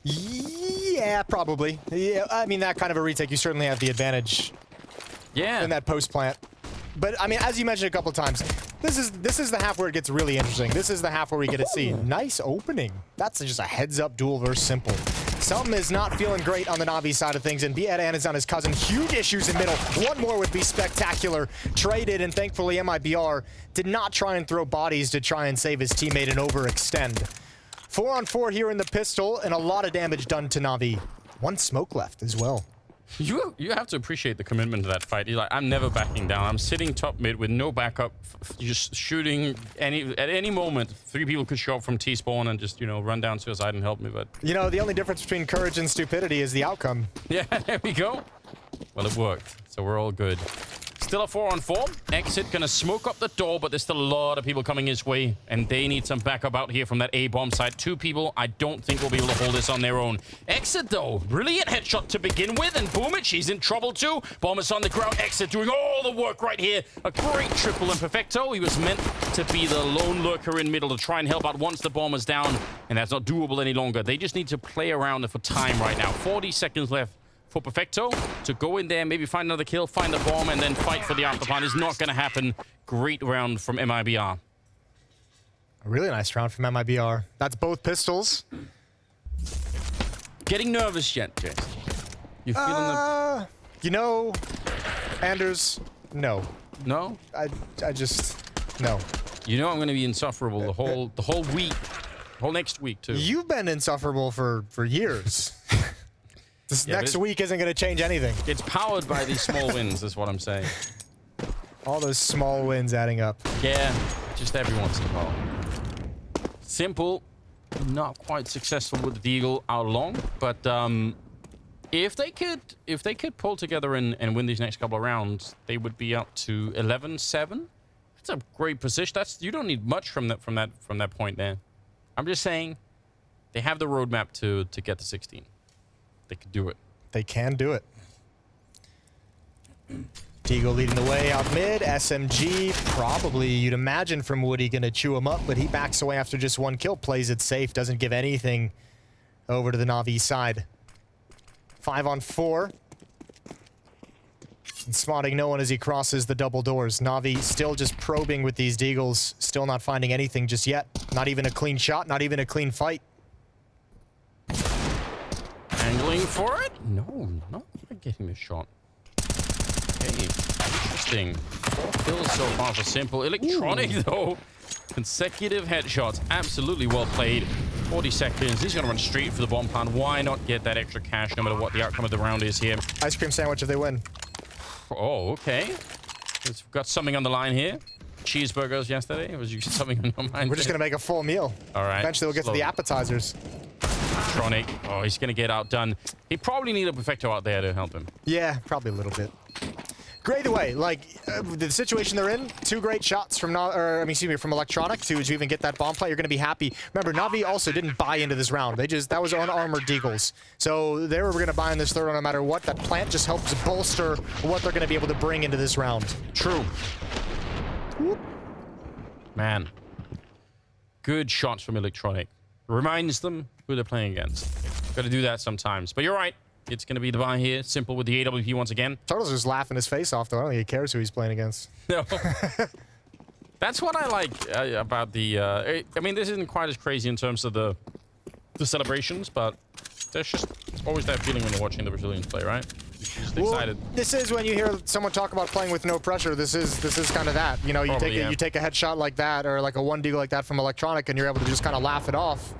S1: Yeah, probably. Yeah, I mean, that kind of a retake, you certainly have the advantage.
S2: Yeah.
S1: In that post plant. But I mean, as you mentioned a couple times, this is the half where it gets really interesting. This is the half where we get to see nice opening. That's just a heads up duel versus simple. Something is not feeling great on the Navi side of things, and brehze is on his cousin. Huge issues in middle. One more would be spectacular. Traded, and thankfully MIBR did not try and throw bodies to try and save his teammate and overextend. 4 on 4 here in the pistol, and a lot of damage done to Navi. 1 smoke left as well.
S2: You have to appreciate the commitment to that fight. You're like, I'm never backing down. I'm sitting top mid with no backup, just shooting at any moment. 3 people could show up from T-spawn and just, you know, run down suicide and help me, but...
S1: You know, the only difference between courage and stupidity is the outcome.
S2: Yeah, there we go. Well, it worked, so we're all good. Still a 4 on 4. Exit gonna smoke up the door, but there's still a lot of people coming his way, and they need some backup out here from that A bomb side. 2 people, I don't think will be able to hold this on their own. Exit though, brilliant headshot to begin with, and boomich, he's in trouble too. Bomb is on the ground. Exit doing all the work right here. A great triple and perfecto. He was meant to be the lone lurker in middle to try and help out once the bomb is down, and that's not doable any longer. They just need to play around for time right now. 40 seconds left for perfecto to go in there, maybe find another kill, find the bomb, and then fight for the after plan is not going to happen. Great round from MIBR.
S1: A really nice round from MIBR. That's both pistols.
S2: Getting nervous yet, Jess? You feeling the...
S1: You know, Anders, no.
S2: No?
S1: I just, no.
S2: You know I'm going to be insufferable the whole week. Whole next week, too.
S1: You've been insufferable for years. This next week isn't going to change anything.
S2: It's powered by these small wins, is what I'm saying.
S1: All those small wins adding up.
S2: Yeah, just every once in a while. Simple, not quite successful with the deagle out long, but if they could pull together and win these next couple of rounds, they would be up to 11-7. That's a great position. You don't need much from that point there. I'm just saying, they have the roadmap to get to 16. They could do it.
S1: They can do it. Deagle leading the way out mid. SMG, probably, you'd imagine from Woody, gonna chew him up, but he backs away after just 1 kill, plays it safe, doesn't give anything over to the Navi side. 5 on 4. And spotting no one as he crosses the double doors. Navi still just probing with these deagles, still not finding anything just yet. Not even a clean shot, not even a clean fight.
S2: Angling for it? No, not getting the shot. Okay, interesting. 4 kills so far for simple. Electronic, though. Consecutive headshots. Absolutely well played. 40 seconds. He's going to run straight for the bomb plant. Why not get that extra cash no matter what the outcome of the round is here?
S1: Ice cream sandwich if they win.
S2: Oh, okay. We've got something on the line here. Cheeseburgers yesterday. Was you something on your mind?
S1: We're just going to make a full meal.
S2: All right.
S1: Eventually we'll get to the appetizers.
S2: Electronic. Oh, he's going to get outdone. He probably need a perfecto out there to help him.
S1: Yeah, probably a little bit. Great away. Like, the situation they're in, 2 great shots from, from Electronic to even get that bomb play. You're going to be happy. Remember, Navi also didn't buy into this round. That was unarmored deagles. So they were going to buy in this third one no matter what. That plant just helps bolster what they're going to be able to bring into this round.
S2: True. Whoop. Man. Good shots from Electronic. Reminds them who they're playing against. Got to do that sometimes. But you're right. It's going to be the buy here. Simple with the AWP once again.
S1: Turtle's just laughing his face off, though. I don't think he cares who he's playing against.
S2: No. That's what I like about the... I mean, this isn't quite as crazy in terms of the celebrations, but there's just always that feeling when you're watching the Brazilians play, right? You're just excited.
S1: This is when you hear someone talk about playing with no pressure. This is kind of that. You know, you take a headshot like that, or like a 1 deagle like that from Electronic, and you're able to just kind of laugh it off.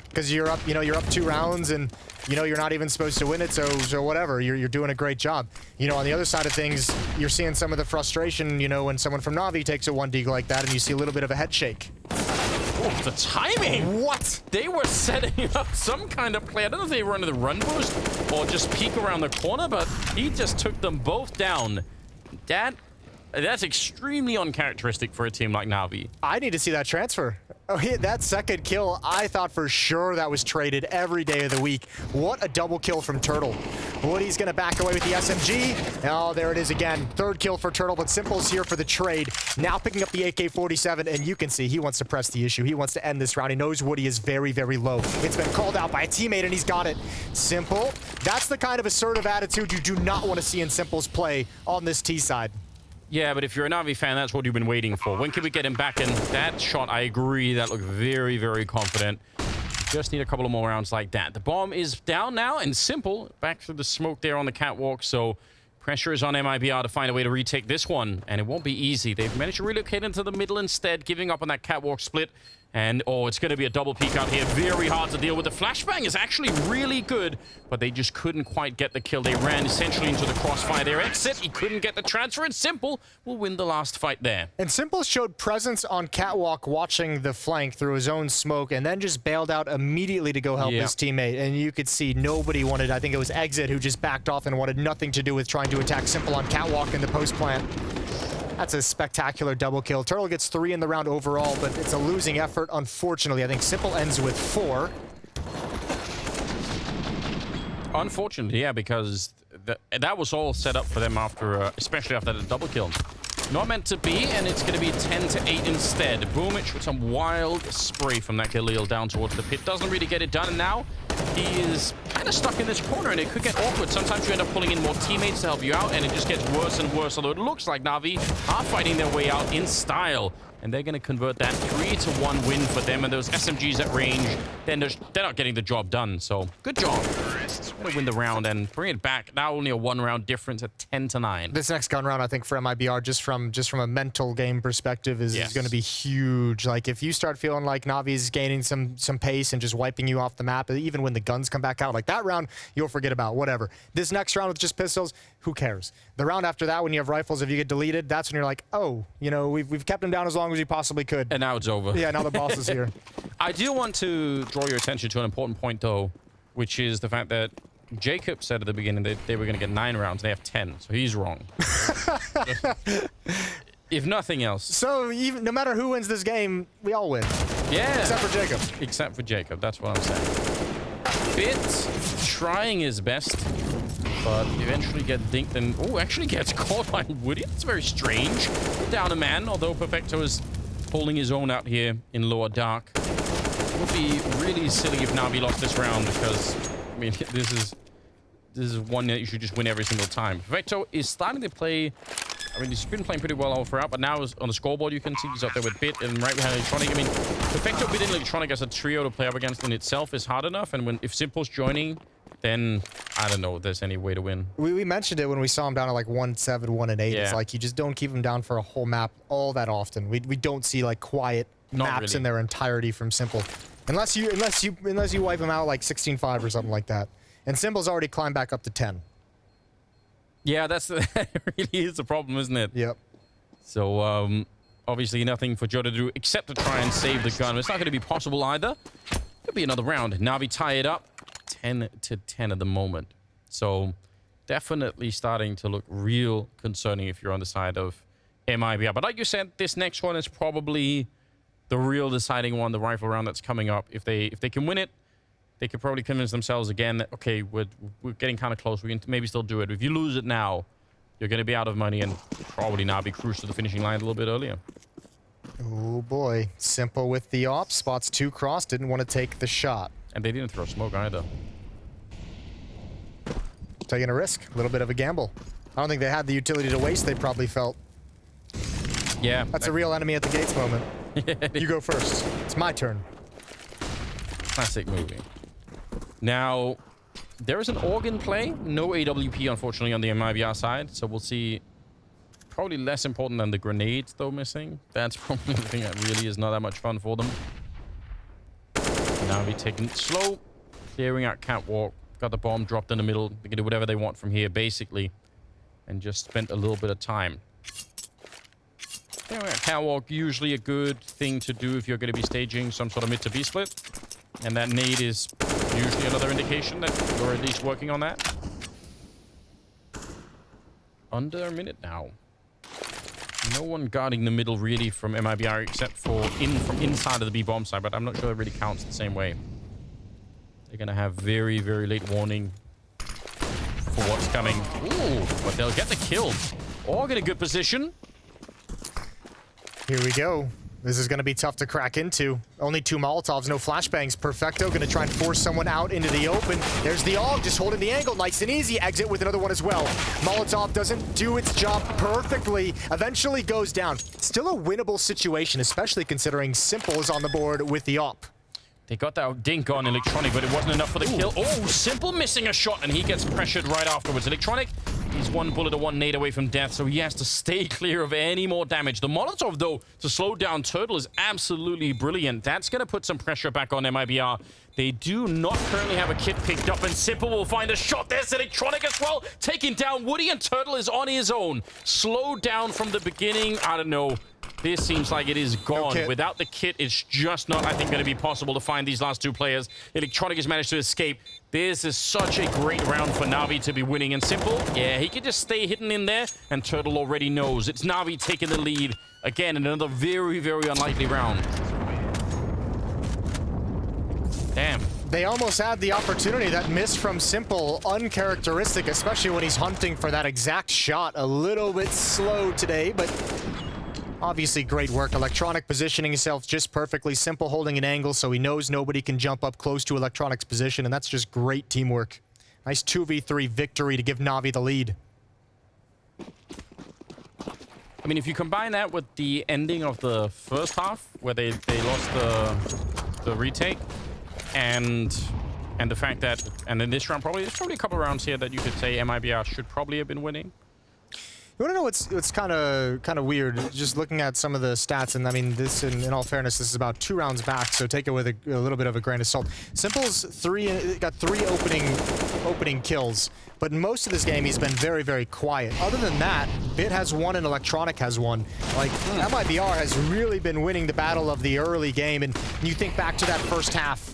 S1: Because you're up, you're up 2 rounds, and you're not even supposed to win it, so whatever. You're doing a great job. On the other side of things, you're seeing some of the frustration. When someone from Navi takes a 1 deagle like that, and you see a little bit of a head shake.
S2: Oh, the timing!
S1: What?
S2: They were setting up some kind of play. I don't know if they were under the run boost or just peek around the corner, but he just took them both down. That's extremely uncharacteristic for a team like Navi.
S1: I need to see that transfer. Oh, yeah, that second kill, I thought for sure that was traded every day of the week. What a double kill from Turtle. Woody's going to back away with the SMG. Oh, there it is again. Third kill for Turtle, but Simple's here for the trade. Now picking up the AK-47, and you can see he wants to press the issue. He wants to end this round. He knows Woody is very, very low. It's been called out by a teammate, and he's got it. Simple. That's the kind of assertive attitude you do not want to see in Simple's play on this T side.
S2: Yeah, but if you're a NAVI fan, that's what you've been waiting for. When can we get him back in? That shot, I agree, that looked very, very confident. Just need a couple of more rounds like that. The bomb is down now, and Simple back through the smoke there on the catwalk, so pressure is on MIBR to find a way to retake this one, and it won't be easy. They've managed to relocate into the middle instead, giving up on that catwalk split. And, oh, it's going to be a double peek out here. Very hard to deal with. The flashbang is actually really good, but they just couldn't quite get the kill. They ran essentially into the crossfire. Their exit, he couldn't get the transfer, and Simple will win the last fight there.
S1: And Simple showed presence on catwalk watching the flank through his own smoke, and then just bailed out immediately to go help his teammate. And you could see nobody wanted, I think it was Exit, who just backed off and wanted nothing to do with trying to attack Simple on catwalk in the post plant. That's a spectacular double kill. Turtle gets 3 in the round overall, but it's a losing effort, unfortunately. I think Simple ends with 4.
S2: Unfortunately, yeah, because that was all set up for them after, especially after the double kill. Not meant to be, and it's going to be 10-8 instead. Boomich with some wild spray from that Khalil down towards the pit. Doesn't really get it done, and now he is kind of stuck in this corner, and it could get awkward. Sometimes you end up pulling in more teammates to help you out, and it just gets worse and worse. Although it looks like NAVI are fighting their way out in style, and they're going to convert that 3-1 win for them. And those SMGs at range, they're not getting the job done. So good job. Going to win the round and bring it back. Now only a 1-round difference at 10-9.
S1: This next gun round, I think, for MIBR, just from a mental game perspective, is going to be huge. Like, if you start feeling like Navi's gaining some pace and just wiping you off the map, even when the guns come back out, like that round, you'll forget about, whatever. This next round with just pistols, who cares? The round after that, when you have rifles, if you get deleted, that's when you're like, oh, you know, we've kept him down as long as we possibly could.
S2: And now it's over.
S1: Yeah, now the boss is here.
S2: I do want to draw your attention to an important point, though, which is the fact that Jacob said at the beginning that they were going to get 9 rounds. They have 10, so he's wrong. If nothing else.
S1: So even no matter who wins this game, we all win.
S2: Yeah.
S1: Except for Jacob.
S2: Except for Jacob. That's what I'm saying. Bit trying his best, but eventually get dinked and actually gets caught by Woody. That's very strange. Down a man, although Perfecto is holding his own out here in lower dark. It would be really silly if Navi lost this round because, I mean, this is one that you should just win every single time. Perfecto is starting to play. I mean, he's been playing pretty well all throughout, but now on the scoreboard, you can see he's up there with Bit and right behind Electronic. I mean, Perfecto, Bit, and Electronic as a trio to play up against in itself is hard enough, and if Simple's joining, then I don't know if there's any way to win.
S1: We mentioned it when we saw him down at like 1-7, 1-8.
S2: Yeah.
S1: It's like you just don't keep him down for a whole map all that often. We don't see like quiet maps in their entirety from Simple, unless you wipe him out like 16-5 or something like that. And Simple's already climbed back up to 10. Yeah,
S2: that really is the problem, isn't it?
S1: Yep.
S2: So obviously nothing for Joe to do except to try and save the gun. It's not going to be possible either. Could be another round. Navi tie it up 10-10 at the moment. So definitely starting to look real concerning if you're on the side of MIBR. But like you said, this next one is probably the real deciding one, the rifle round that's coming up. If they can win it, they could probably convince themselves again that, okay, we're getting kind of close. We can maybe still do it. If you lose it now, you're going to be out of money and probably Navi cruise to the finishing line a little bit earlier.
S1: Oh boy, Simple with the ops. Spots 2 cross, didn't want to take the shot.
S2: And they didn't throw smoke either.
S1: Taking a risk, a little bit of a gamble. I don't think they had the utility to waste, they probably felt.
S2: Yeah.
S1: That's a real enemy at the gates moment. You go first. It's my turn.
S2: Classic movie. Now, there is an organ play. No AWP, unfortunately, on the MIBR side. So we'll see. Probably less important than the grenades, though, missing. That's probably the thing that really is not that much fun for them. Now we're taking it slow. Clearing out catwalk. Got the bomb dropped in the middle. They can do whatever they want from here, basically. And just spent a little bit of time. Anyway, catwalk, usually a good thing to do if you're going to be staging some sort of mid to B split. And that nade is usually another indication that you're at least working on that. Under a minute now. No one guarding the middle really from MIBR except for from inside of the B bomb side, but I'm not sure it really counts the same way. They're going to have very, very late warning for what's coming. Ooh, but they'll get the kill. Org in a good position.
S1: Here we go. This is going to be tough to crack into. Only 2 Molotovs, no flashbangs. Perfecto going to try and force someone out into the open. There's the AUG just holding the angle. Nice and easy. Exit with another one as well. Molotov doesn't do its job perfectly. Eventually goes down. Still a winnable situation, especially considering Simple is on the board with the op.
S2: They got that dink on Electronic, but it wasn't enough for the kill. Oh, Simple missing a shot, and he gets pressured right afterwards. Electronic, he's 1 bullet or 1 nade away from death, so he has to stay clear of any more damage. The Molotov, though, to slow down Turtle is absolutely brilliant. That's going to put some pressure back on MIBR. They do not currently have a kit picked up, and Simple will find a shot. There's Electronic as well, taking down Woody, and Turtle is on his own. Slowed down from the beginning. I don't know. This seems like it is gone.
S1: No,
S2: without the kit, it's just not, I think, going to be possible to find these last 2 players. Electronic has managed to escape. This is such a great round for Navi to be winning. And Simple, yeah, he can just stay hidden in there, and Turtle already knows. It's Navi taking the lead. Again, another very, very unlikely round. Damn.
S1: They almost had the opportunity. That miss from Simple, uncharacteristic, especially when he's hunting for that exact shot. A little bit slow today, but obviously great work. Electronic positioning himself just perfectly. Simple holding an angle so he knows nobody can jump up close to Electronic's position, and that's just great teamwork. Nice 2v3 victory to give Navi the lead.
S2: I mean, if you combine that with the ending of the first half, where they lost the retake, and the fact that, and in this round, there's probably a couple rounds here that you could say MIBR should probably have been winning.
S1: You want to know what's kind of weird? Just looking at some of the stats, and I mean, this, in all fairness, this is about 2 rounds back, so take it with a little bit of a grain of salt. Simple's got 3 opening kills, but in most of this game, he's been very, very quiet. Other than that, Bit has 1 and Electronic has 1. Like, MIBR has really been winning the battle of the early game, and you think back to that first half.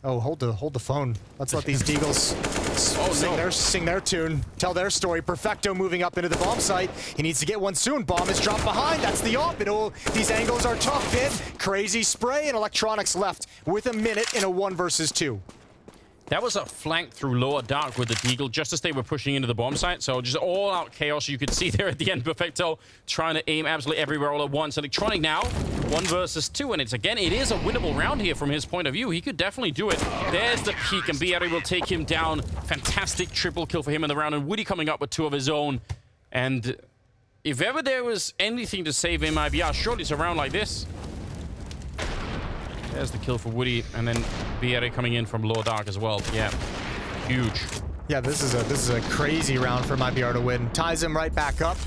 S1: Oh, hold the phone. Let's let these Deagles sing their tune, tell their story. Perfecto moving up into the bomb site. He needs to get one soon. Bomb is dropped behind. That's the op. These angles are tough. Bit, crazy spray, and Electronics left with a minute in a 1 versus 2.
S2: That was a flank through lower dark with the Deagle just as they were pushing into the bomb site. So just all out chaos. You could see there at the end, Perfecto trying to aim absolutely everywhere all at once. Electronic now, 1 versus 2. And it is a winnable round here from his point of view. He could definitely do it. There's the peak, and BRE will take him down. Fantastic triple kill for him in the round. And Woody coming up with 2 of his own. And if ever there was anything to save MIBR, surely it's a round like this. There's the kill for Woody, and then BRE coming in from lower dark as well. Yeah, huge.
S1: Yeah, this is a crazy round for MIBR to win. Ties him right back up.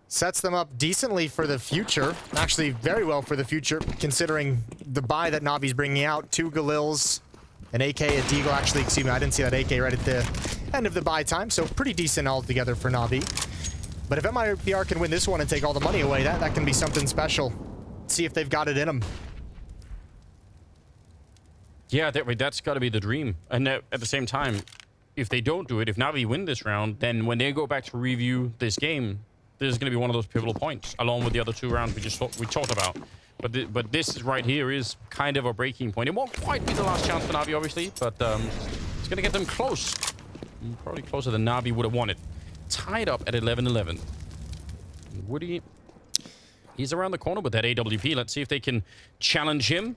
S1: Sets them up decently for the future. Actually, very well for the future, considering the buy that Navi's bringing out. 2 Galils, an AK, a Deagle. Actually, excuse me, I didn't see that AK right at the end of the buy time, so pretty decent altogether for Navi. But if MIBR can win this one and take all the money away, that can be something special. See if they've got it in them.
S2: Yeah, that's got to be the dream. And at the same time, if they don't do it, if Navi win this round, then when they go back to review this game, this is going to be one of those pivotal points, along with the other 2 rounds we talked about. But this right here is kind of a breaking point. It won't quite be the last chance for Navi, obviously, but it's going to get them close. Probably closer than Navi would have wanted. Tied up at 11-11. Woody, he's around the corner with that AWP. Let's see if they can challenge him.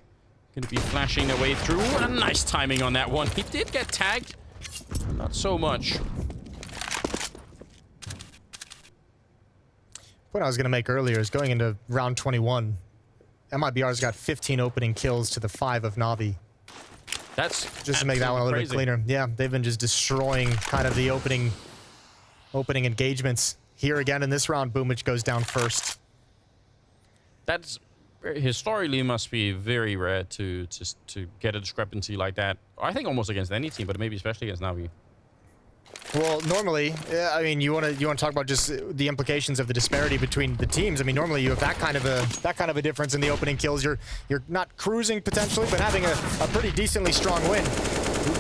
S2: Going to be flashing their way through. And a nice timing on that one. He did get tagged. Not so much.
S1: What I was going to make earlier is going into round 21. MIBR's got 15 opening kills to the 5 of Navi.
S2: That's
S1: just to make that one a little bit cleaner. Yeah, they've been just destroying kind of the opening engagements. Here again in this round, Boomich goes down first.
S2: That's historically must be very rare to get a discrepancy like that. I think almost against any team, but maybe especially against Navi.
S1: Well, normally, I mean, you want to talk about just the implications of the disparity between the teams. I mean, normally you have that kind of a difference in the opening kills. You're not cruising potentially, but having a pretty decently strong win.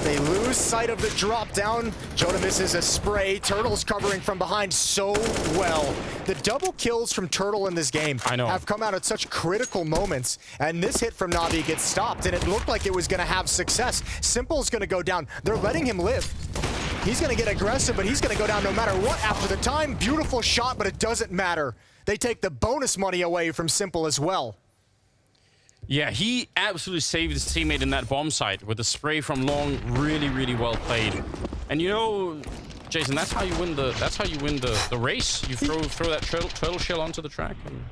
S1: They lose sight of the drop down. Joda misses a spray. Turtle's covering from behind so well. The double kills from Turtle in this game have come out at such critical moments. And this hit from Navi gets stopped, and it looked like it was going to have success. Simple's going to go down. They're letting him live. He's going to get aggressive, but he's going to go down no matter what after the time. Beautiful shot, but it doesn't matter. They take the bonus money away from Simple as well.
S2: Yeah, he absolutely saved his teammate in that bomb site with the spray from long. Really, really well played. And you know, Jason, that's how you win the race. You throw that turtle shell onto the track. And...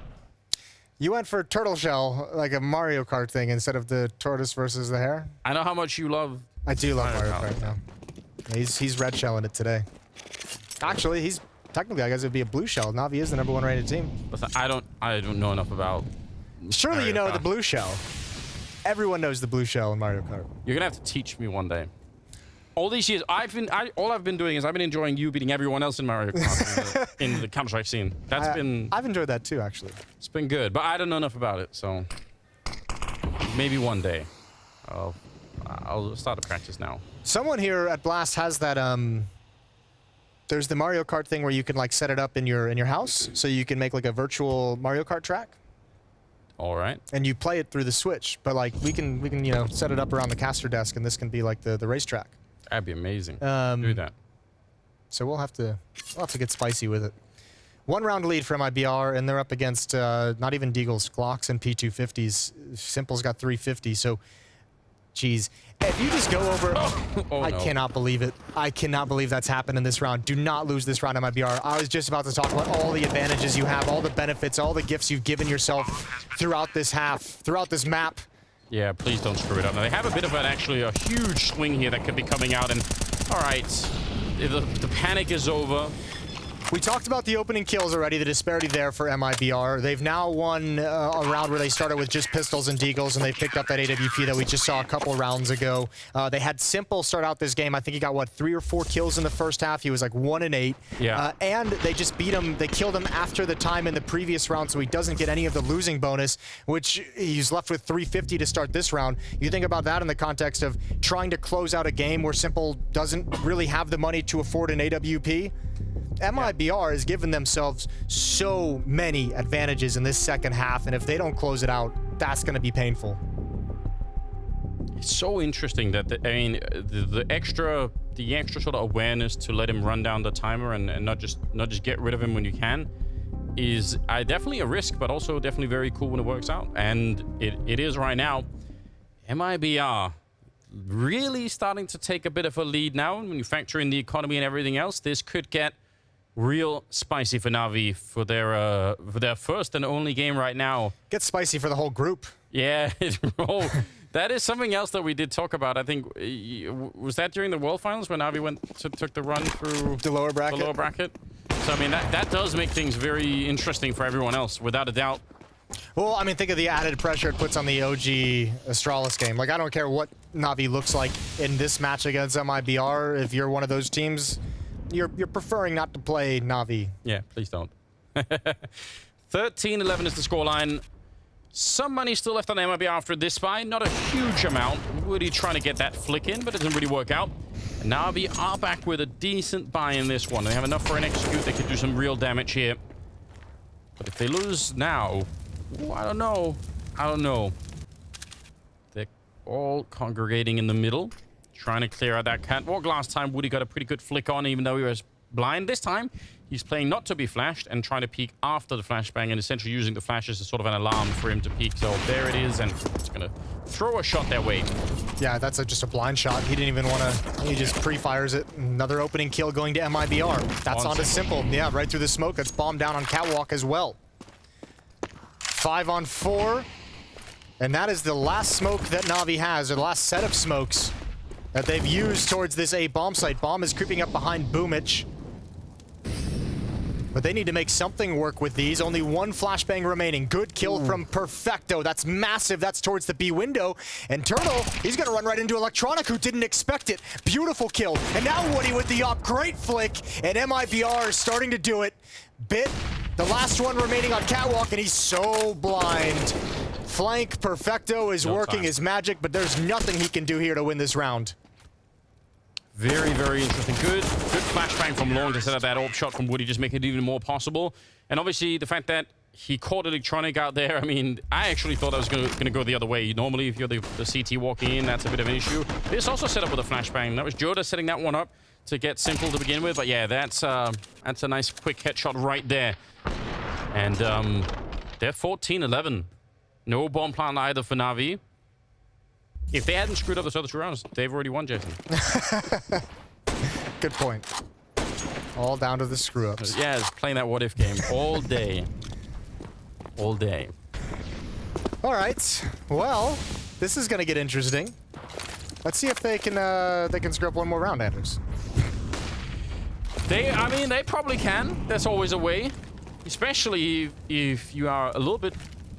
S1: You went for turtle shell, like a Mario Kart thing, instead of the tortoise versus the hare.
S2: I know how much you love.
S1: I do love Mario Kart now. He's red shelling it today. Actually, he's technically, I guess it'd be a blue shell. Navi is the #1 rated team.
S2: Listen, I don't know enough about.
S1: Surely
S2: Mario
S1: you know
S2: Kart.
S1: the blue shell. Everyone knows the blue shell in Mario Kart.
S2: You're gonna have to teach me one day. All these years, all I've been doing is I've been enjoying you beating everyone else in Mario Kart in the Counter-Strike scene. I've
S1: enjoyed that too, actually.
S2: It's been good, but I don't know enough about it, so maybe one day I'll start to practice now.
S1: Someone here at Blast has that there's the Mario Kart thing where you can like set it up in your house, so you can make like a virtual Mario Kart track.
S2: All right.
S1: And you play it through the Switch, but like we can you know set it up around the caster desk, and this can be like the racetrack.
S2: That'd be amazing. Do that. So
S1: we'll have to get spicy with it. 1 round lead for MIBR, and they're up against not even Deagle's Glocks and P250s. Simple's got 350, so geez. If you just go over... I cannot believe it. I cannot believe that's happened in this round. Do not lose this round, MIBR. I was just about to talk about all the advantages you have, all the benefits, all the gifts you've given yourself throughout this half, throughout this map.
S2: Yeah, please don't screw it up. Now, they have a bit of actually a huge swing here that could be coming out, and all right, the panic is over.
S1: We talked about the opening kills already, the disparity there for MIBR. They've now won a round where they started with just pistols and deagles, and they picked up that AWP that we just saw a couple rounds ago. They had Simple start out this game. I think he got, what, 3 or 4 kills in the first half. He was like 1 and 8.
S2: Yeah.
S1: And they just beat him. They killed him after the time in the previous round, so he doesn't get any of the losing bonus, which he's left with 350 to start this round. You think about that in the context of trying to close out a game where Simple doesn't really have the money to afford an AWP. MIBR has given themselves so many advantages in this second half, and if they don't close it out, that's going to be painful.
S2: It's so interesting that the extra sort of awareness to let him run down the timer and not just get rid of him when you can is definitely a risk, but also definitely very cool when it works out, and it is right now. MIBR really starting to take a bit of a lead now, and when you factor in the economy and everything else, this could get real spicy for Navi for their first and only game right now.
S1: Get spicy for the whole group.
S2: Yeah, that is something else that we did talk about. I think was that during the World Finals when Navi took the run through
S1: the lower bracket.
S2: So I mean that does make things very interesting for everyone else, without a doubt.
S1: Well, I mean, think of the added pressure it puts on the OG Astralis game. Like, I don't care what Navi looks like in this match against MIBR. If you're one of those teams, you're preferring not to play Navi.
S2: Yeah, please don't. 13-11 is the scoreline. Some money still left on MIBR after this buy. Not a huge amount. Really trying to get that flick in, but it doesn't really work out. And Navi are back with a decent buy in this one. They have enough for an execute. They could do some real damage here. But if they lose now, ooh, I don't know. They're all congregating in the middle, trying to clear out that catwalk. Last time, Woody got a pretty good flick on, even though he was blind. This time, he's playing not to be flashed and trying to peek after the flashbang and essentially using the flash as a sort of an alarm for him to peek. So there it is, and it's going to throw a shot their way.
S1: Yeah, that's just a blind shot. He didn't even want to... He just pre-fires it. Another opening kill going to MIBR. That's onto Simple. Yeah, right through the smoke. That's bombed down on catwalk as well. 5 on 4. And that is the last smoke that Navi has, or the last set of smokes that they've used towards this A bomb site. Bomb is creeping up behind Boomich. But they need to make something work with these. Only 1 flashbang remaining. Good kill from Perfecto. That's massive. That's towards the B window. And Turtle, he's going to run right into Electronic, who didn't expect it. Beautiful kill. And now Woody with the up. Great flick. And MIBR is starting to do it. Bit, the last one remaining on catwalk, and he's so blind. Flank Perfecto is working his magic, but there's nothing he can do here to win this round.
S2: Very, very interesting. Good flashbang from long to set up that AWP shot from woody, just make it even more possible. And obviously, the fact that he caught electronic out there, I mean, I actually thought I was going to go the other way. Normally, if you're the CT walking in, that's a bit of an issue. This also set up with a flashbang. That was Joda setting that one up to get simple to begin with. But yeah, that's a nice quick headshot right there. And they're 14-11. No bomb plant either for Navi. If they hadn't screwed up those other 2 rounds, they've already won, Jason.
S1: Good point. All down to the screw-ups.
S2: Yeah, it's playing that what-if game all day. All day.
S1: All right. Well, this is going to get interesting. Let's see if they can screw up one more round, Anders.
S2: I mean, they probably can. There's always a way. Especially if you are a little bit,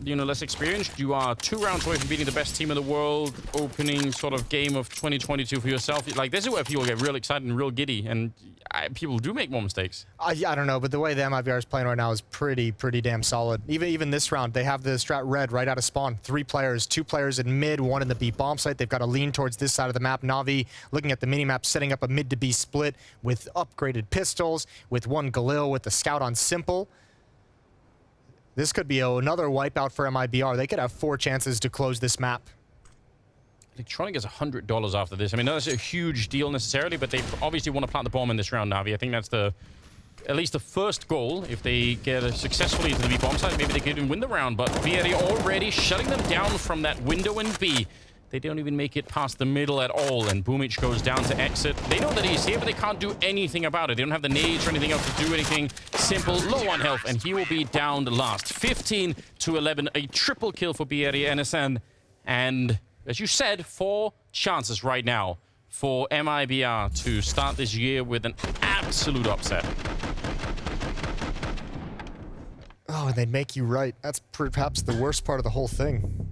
S2: less experienced. You are 2 rounds away from beating the best team in the world. Opening sort of game of 2022 for yourself. Like, this is where people get real excited and real giddy. And people do make more mistakes.
S1: I don't know, but the way the MIBR is playing right now is pretty damn solid. Even this round, they have the strat red right out of spawn. 3 players, 2 players in mid, 1 in the B bomb site. They've got to lean towards this side of the map. Navi looking at the mini-map, setting up a mid to B split with upgraded pistols, with 1 Galil with the scout on simple. This could be another wipeout for MIBR. They could have 4 chances to close this map.
S2: Electronic is $100 after this. I mean, that's a huge deal necessarily, but they obviously want to plant the bomb in this round, Navi. I think that's at least the first goal. If they get successfully into the B bomb site, maybe they can even win the round. But brehze already shutting them down from that window in B. They don't even make it past the middle at all, and boomich goes down to exit. They know that he's here, but they can't do anything about it. They don't have the nades or anything else to do anything. Simple, low on health, and he will be down last. 15-11, a triple kill for brehze NSN. And as you said, 4 chances right now for MIBR to start this year with an absolute upset.
S1: Oh, and they make you right. That's perhaps the worst part of the whole thing.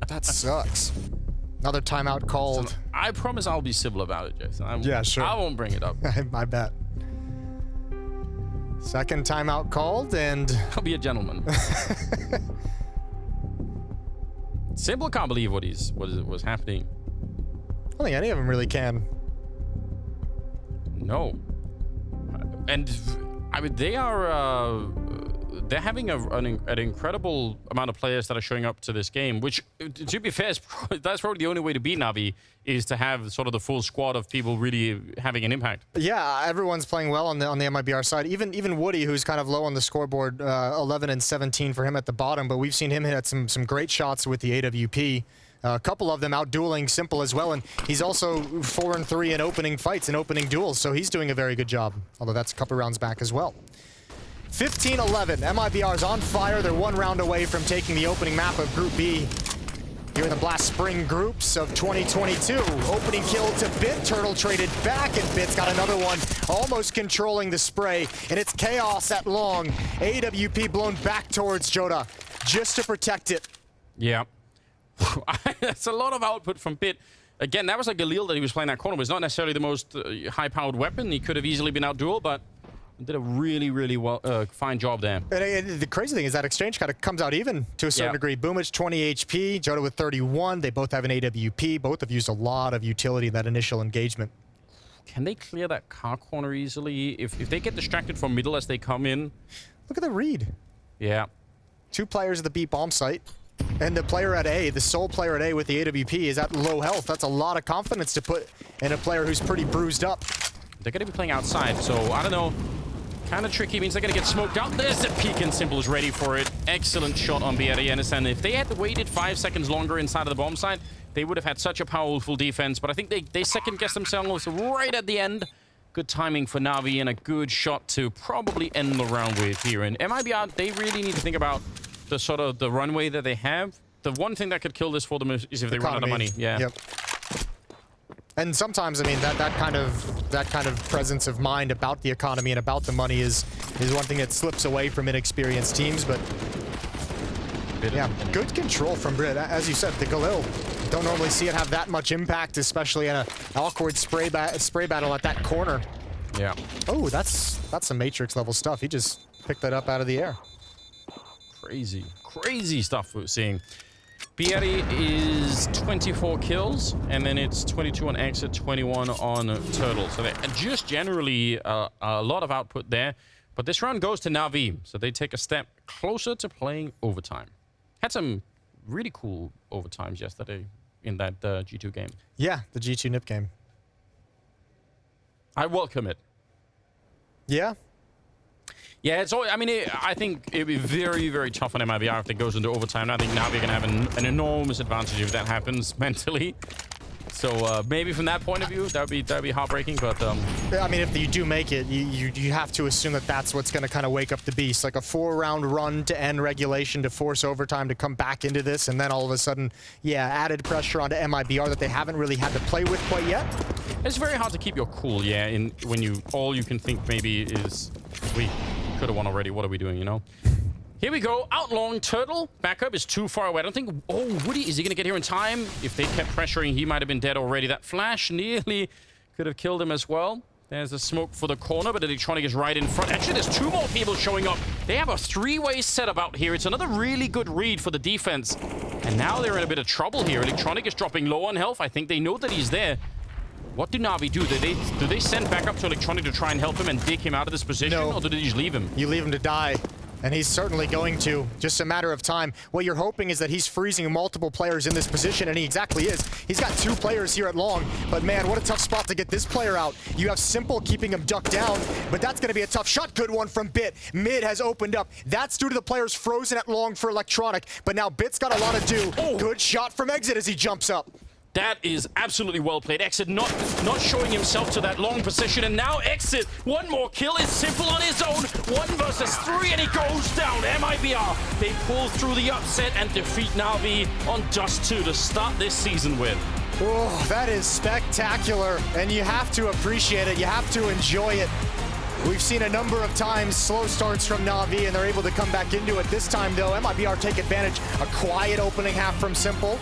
S1: That sucks. Another timeout called.
S2: So I promise I'll be civil about it, Jason.
S1: Yeah, sure.
S2: I won't bring it up.
S1: I bet. Second timeout called, and
S2: I'll be a gentleman. Simple can't believe what was happening.
S1: I don't think any of them really can.
S2: No. And I mean, they're having an incredible amount of players that are showing up to this game, which, to be fair, that's probably the only way to beat Navi, is to have sort of the full squad of people really having an impact. Yeah,
S1: everyone's playing well on the MIBR side. Even woody, who's kind of low on the scoreboard, 11 and 17 for him at the bottom, but we've seen him hit some great shots with the AWP. A couple of them out dueling simple as well, and he's also 4 and 3 in opening fights and opening duels, so he's doing a very good job, although that's a couple rounds back as well. 15-11, MIBR's on fire. They're 1 round away from taking the opening map of Group B here in the Blast Spring groups of 2022. Opening kill to Bit, Turtle traded back, and Bit's got another one, almost controlling the spray, and it's chaos at long. AWP blown back towards Joda, just to protect it.
S2: Yeah. That's a lot of output from Bit. Again, that was a Galil that he was playing that corner. It was not necessarily the most high-powered weapon. He could have easily been out-dueled, but did a really fine job there.
S1: And the crazy thing is that exchange kind of comes out even to a certain degree. boomich 20 HP, Joda with 31. They both have an AWP. Both have used a lot of utility in that initial engagement.
S2: Can they clear that car corner easily? If they get distracted from middle as they come in?
S1: Look at the read.
S2: Yeah.
S1: 2 players at the B bomb site. And the player at A, the sole player at A with the AWP, is at low health. That's a lot of confidence to put in a player who's pretty bruised up.
S2: They're going to be playing outside, so I don't know. Kind of tricky, means they're going to get smoked out. There's the peek, and Simple is ready for it. Excellent shot on brehze. And if they had waited 5 seconds longer inside of the bomb site, they would have had such a powerful defense. But I think they second-guessed themselves right at the end. Good timing for Navi, and a good shot to probably end the round with here. And MIBR, they really need to think about the sort of the runway that they have. The one thing that could kill this for them is if they run out of money. Yeah.
S1: Yep. And sometimes, I mean, that kind of presence of mind about the economy and about the money is one thing that slips away from inexperienced teams. But yeah, good control from Brit. As you said, the Galil, don't normally see it have that much impact, especially in an awkward spray battle at that corner.
S2: Yeah.
S1: Oh, that's some Matrix level stuff. He just picked that up out of the air.
S2: Crazy stuff we're seeing. Pieri is 24 kills, and then it's 22 on exit, 21 on turtle. So they just generally a lot of output there. But this round goes to NAVI, so they take a step closer to playing overtime. Had some really cool overtimes yesterday in that G2 game.
S1: Yeah, the G2 NIP game.
S2: I welcome it.
S1: Yeah.
S2: Yeah, it's all. I mean, I think it'd be very, very tough on MIBR if it goes into overtime. I think NAVI are gonna have an enormous advantage if that happens mentally. So maybe from that point of view, that'd be heartbreaking. But
S1: I mean, if you do make it, you have to assume that that's what's going to kind of wake up the beast, like a 4-round run to end regulation to force overtime to come back into this, and then all of a sudden, yeah, added pressure onto MIBR that they haven't really had to play with quite yet.
S2: It's very hard to keep your cool, yeah. When all you can think maybe is we could have won already. What are we doing? You know. Here we go. Out long, turtle. Backup is too far away. I don't think... Oh, Woody, is he going to get here in time? If they kept pressuring, he might have been dead already. That flash nearly could have killed him as well. There's a smoke for the corner, but electronic is right in front. Actually, there's 2 more people showing up. They have a 3-way setup out here. It's another really good read for the defense. And now they're in a bit of trouble here. Electronic is dropping low on health. I think they know that he's there. What do NAVI do? Do they send back up to electronic to try and help him and dig him out of this position?
S1: No.
S2: Or do they just leave him?
S1: You leave him to die. And he's certainly going to. Just a matter of time. What you're hoping is that he's freezing multiple players in this position, and he exactly is. He's got 2 players here at long, but man, what a tough spot to get this player out. You have Simple keeping him ducked down, but that's going to be a tough shot. Good one from Bit. Mid has opened up. That's due to the players frozen at long for electronic, but now Bit's got a lot to do.
S2: Oh.
S1: Good shot from Exit as he jumps up.
S2: That is absolutely well played. Exit not showing himself to that long position, and now Exit, 1 more kill is Simple on his own. 1 versus 3, and he goes down. MIBR, they pull through the upset and defeat NAVI on dust2 to start this season with.
S1: Oh, that is spectacular, and you have to appreciate it. You have to enjoy it. We've seen a number of times slow starts from NAVI, and they're able to come back into it. This time, though, MIBR take advantage. A quiet opening half from Simple.